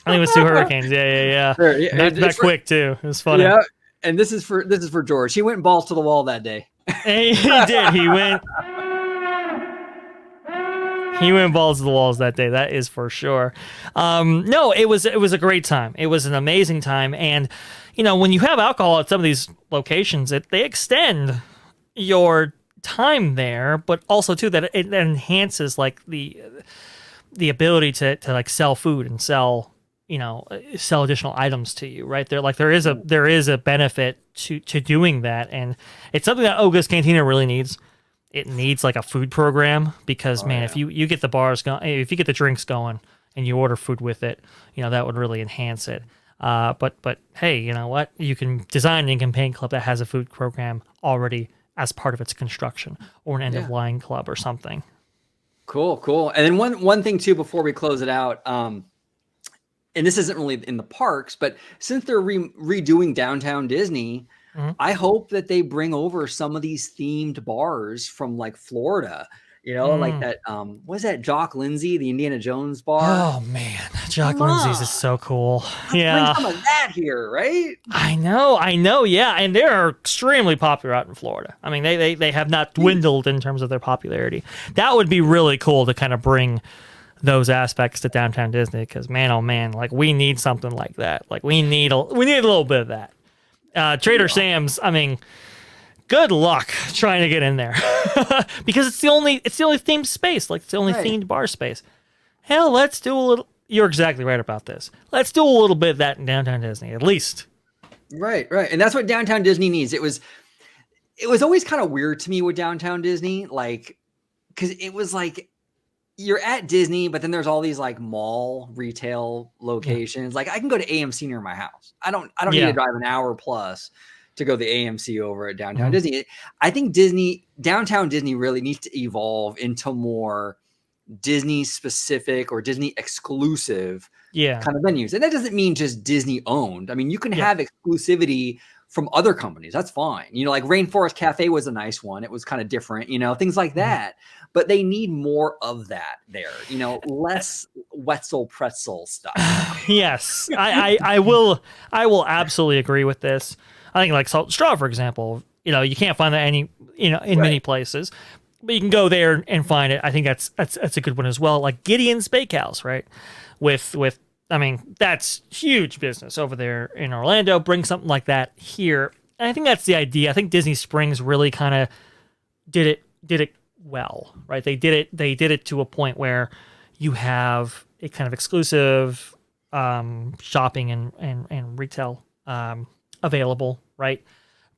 think it was 2 hurricanes. Yeah. Sure. Knocked back quick, too. It was funny. Yeah. And this is for George. He went balls to the wall that day. He did. He went balls to the walls that day. That is for sure. No, it was a great time. It was an amazing time. And, when you have alcohol at some of these locations, they extend your time there, but also too that it enhances like the ability to like sell food and sell additional items to you, right? There is a benefit to doing that, and it's something that Oga's Cantina really needs. It needs like a food program because if you get the bars going, if you get the drinks going, and you order food with it, that would really enhance it. But hey, you know what? You can design a campaign club that has a food program already as part of its construction, or an end of line club or something. Cool. And then one thing too before we close it out. And this isn't really in the parks, but since they're redoing Downtown Disney, I hope that they bring over some of these themed bars from like Florida, like that. What is that? Jock Lindsay, the Indiana Jones bar. Oh man, Jock Lindsay's is so cool. Let's bring some of that here, right? I know. Yeah, and they're extremely popular out in Florida. I mean, they have not dwindled in terms of their popularity. That would be really cool to kind of bring those aspects to Downtown Disney, because man, oh man, like we need something like that. Like we need a little bit of that. Trader Sam's, I mean, good luck trying to get in there because it's the only themed space. Like it's the only themed bar space. Hell, let's do a little. You're exactly right about this. Let's do a little bit of that in Downtown Disney, at least. Right, right. And that's what Downtown Disney needs. It was always kind of weird to me with Downtown Disney, like, because it was like you're at Disney, but then there's all these like mall retail Yeah. locations. Like I can go to AMC near my house. I don't need to Yeah. drive an hour plus to go to the AMC over at Downtown Mhm. Disney. I think Downtown Disney really needs to evolve into more Disney specific or Disney exclusive Yeah. kind of venues. And that doesn't mean just Disney owned. I mean, you can Yeah. have exclusivity from other companies. That's fine. Like Rainforest Cafe was a nice one. It was kind of different, things like Mhm. that. But they need more of that there, less Wetzel pretzel stuff. Yes, I will absolutely agree with this. I think like Salt and Straw, for example, you can't find that in Right. many places, but you can go there and find it. I think that's a good one as well. Like Gideon's Bakehouse, right? With I mean, that's huge business over there in Orlando. Bring something like that here. And I think that's the idea. I think Disney Springs really kind of did it well, right? They did it to a point where you have a kind of exclusive shopping and retail available, right?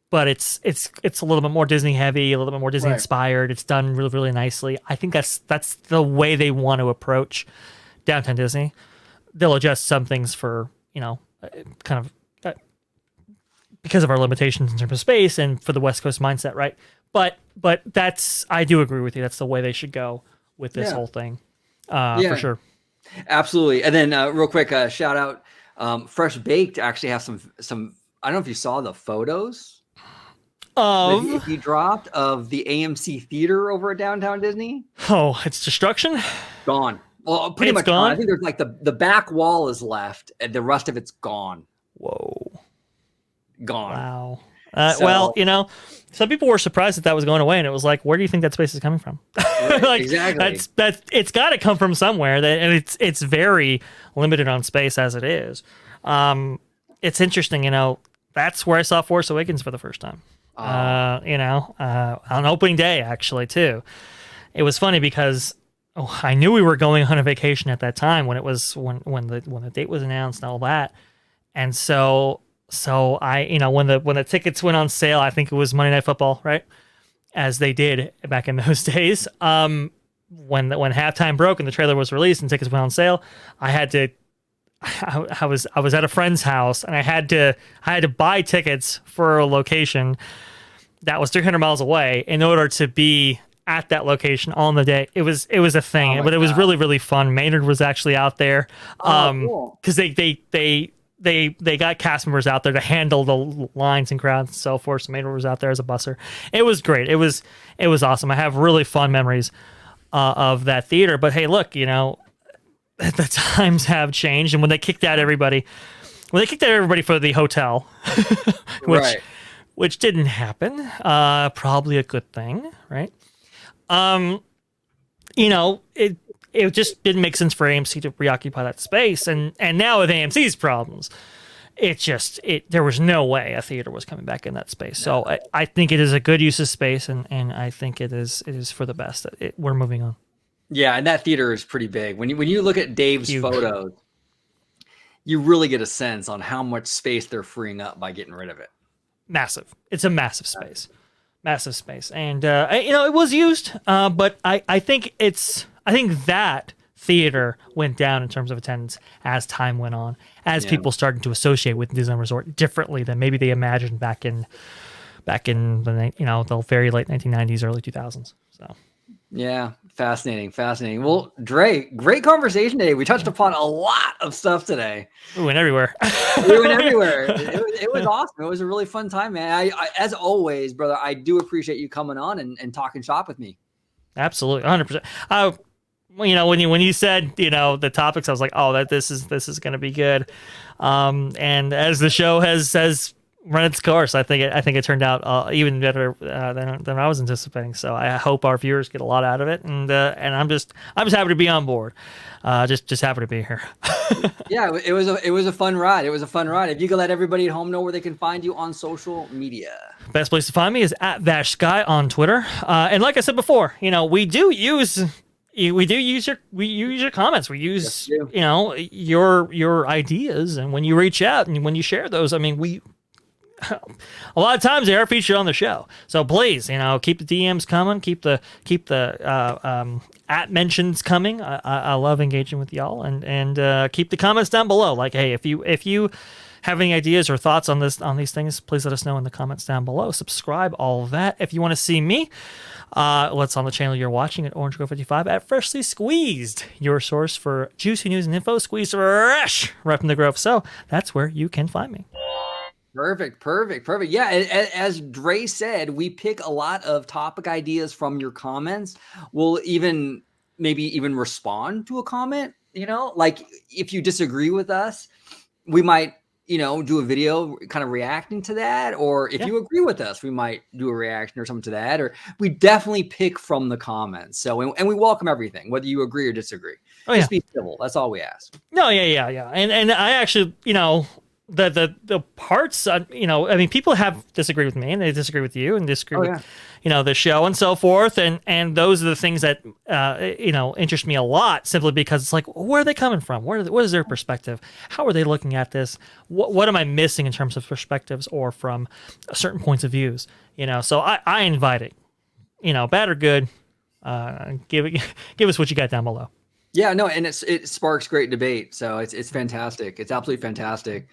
But it's a little bit more Disney heavy, a little bit more Disney Right. inspired. It's done really really nicely. I think that's the way they want to approach Downtown Disney. They'll adjust some things for kind of because of our limitations in terms of space and for the West Coast mindset, right? But that's I do agree with you. That's the way they should go with this Yeah. whole thing, for Yeah, sure. absolutely. And then real quick, shout out, Fresh Baked actually have some, I don't know if you saw the photos that Of he dropped of the AMC theater over at Downtown Disney. it's destruction. Gone. Well, pretty It's much gone. I gone. think there's like the back wall is left, and the rest of it's gone. Whoa. Gone. Wow. So- Well, some people were surprised that was going away, and it was like, where do you think that space is coming from? Right, Like exactly. that's it's got to come from somewhere. And it's very limited on space as it is. It's interesting, That's where I saw Force Awakens for the first time. On opening day actually too. It was funny because I knew we were going on a vacation at that time when it was when the date was announced and all that, and so I when the tickets went on sale, I think it was Monday Night Football, right? As they did back in those days. When halftime broke and the trailer was released and tickets went on sale, I was at a friend's house and I had to buy tickets for a location that was 300 miles away in order to be at that location on the day. It was a thing, Oh my but it was God. really really fun. Maynard was actually out there Cool. because they got cast members out there to handle the lines and crowds and so forth. So Maynard was out there as a busser. It was great. It was awesome. I have really fun memories of that theater. But hey, look, the times have changed, and when they kicked out everybody for the hotel, which Right. which didn't happen, probably a good thing, right? It just didn't make sense for AMC to reoccupy that space, and now with AMC's problems, there was no way a theater was coming back in that space. So I think it is a good use of space, and I think it is for the best. We're moving on. Yeah, and that theater is pretty big. When you look at Dave's Huge. photos, you really get a sense on how much space they're freeing up by getting rid of it. Massive. It's a massive space, and it was used, but I think that theater went down in terms of attendance as time went on, as Yeah. people started to associate with Disneyland Resort differently than maybe they imagined back in the very late 1990s, early 2000s. So Yeah, fascinating. Well, Dre, great conversation today. We touched upon a lot of stuff today. we went everywhere. We went everywhere. It was awesome. It was a really fun time, man. I as always, brother, I do appreciate you coming on and talking shop with me. Absolutely, 100%. When you said the topics, I was like, oh, this is going to be good. And as the show has run its course, I think it turned out even better than I was anticipating. So I hope our viewers get a lot out of it, and I'm just happy to be on board. Just happy to be here. Yeah, it was a fun ride. If you could let everybody at home know where they can find you on social media. Best place to find me is at VashSky on Twitter. And like I said before, we use your comments. We use Yes, we do. your ideas, and when you reach out and when you share those, I mean, a lot of times they are featured on the show. So please, keep the DMs coming, keep the at mentions coming. I love engaging with y'all, and keep the comments down below. Like, hey, if you have any ideas or thoughts on these things, please let us know in the comments down below. Subscribe, all of that. If you want to see me, what's on the channel you're watching at Orange Girl 55 at Freshly Squeezed, your source for juicy news and info squeezed fresh right from the Grove. So that's where you can find me. Perfect. Yeah, as Dre said, we pick a lot of topic ideas from your comments. We'll maybe even respond to a comment, like if you disagree with us, we might, do a video kind of reacting to that. Or if you agree with us, we might do a reaction or something to that. Or we definitely pick from the comments. So, and we welcome everything, whether you agree or disagree. Just be civil. That's all we ask. No, yeah. And I actually, the parts, people have disagreed with me, and they disagree with you, and disagree with, the show and so forth. And those are the things that, interest me a lot, simply because it's like, where are they coming from? What is their perspective? How are they looking at this? What am I missing in terms of perspectives or from certain points of views? So I invite it, bad or good, give us what you got down below. Yeah, no, and it sparks great debate. So it's fantastic. It's absolutely fantastic.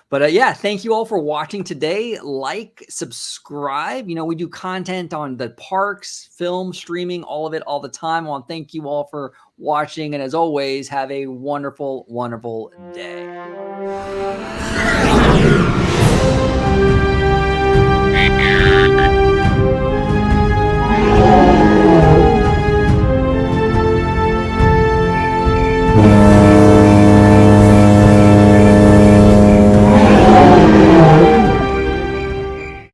But thank you all for watching today. Like, subscribe. We do content on the parks, film, streaming, all of it, all the time. I want to thank you all for watching. And as always, have a wonderful, wonderful day.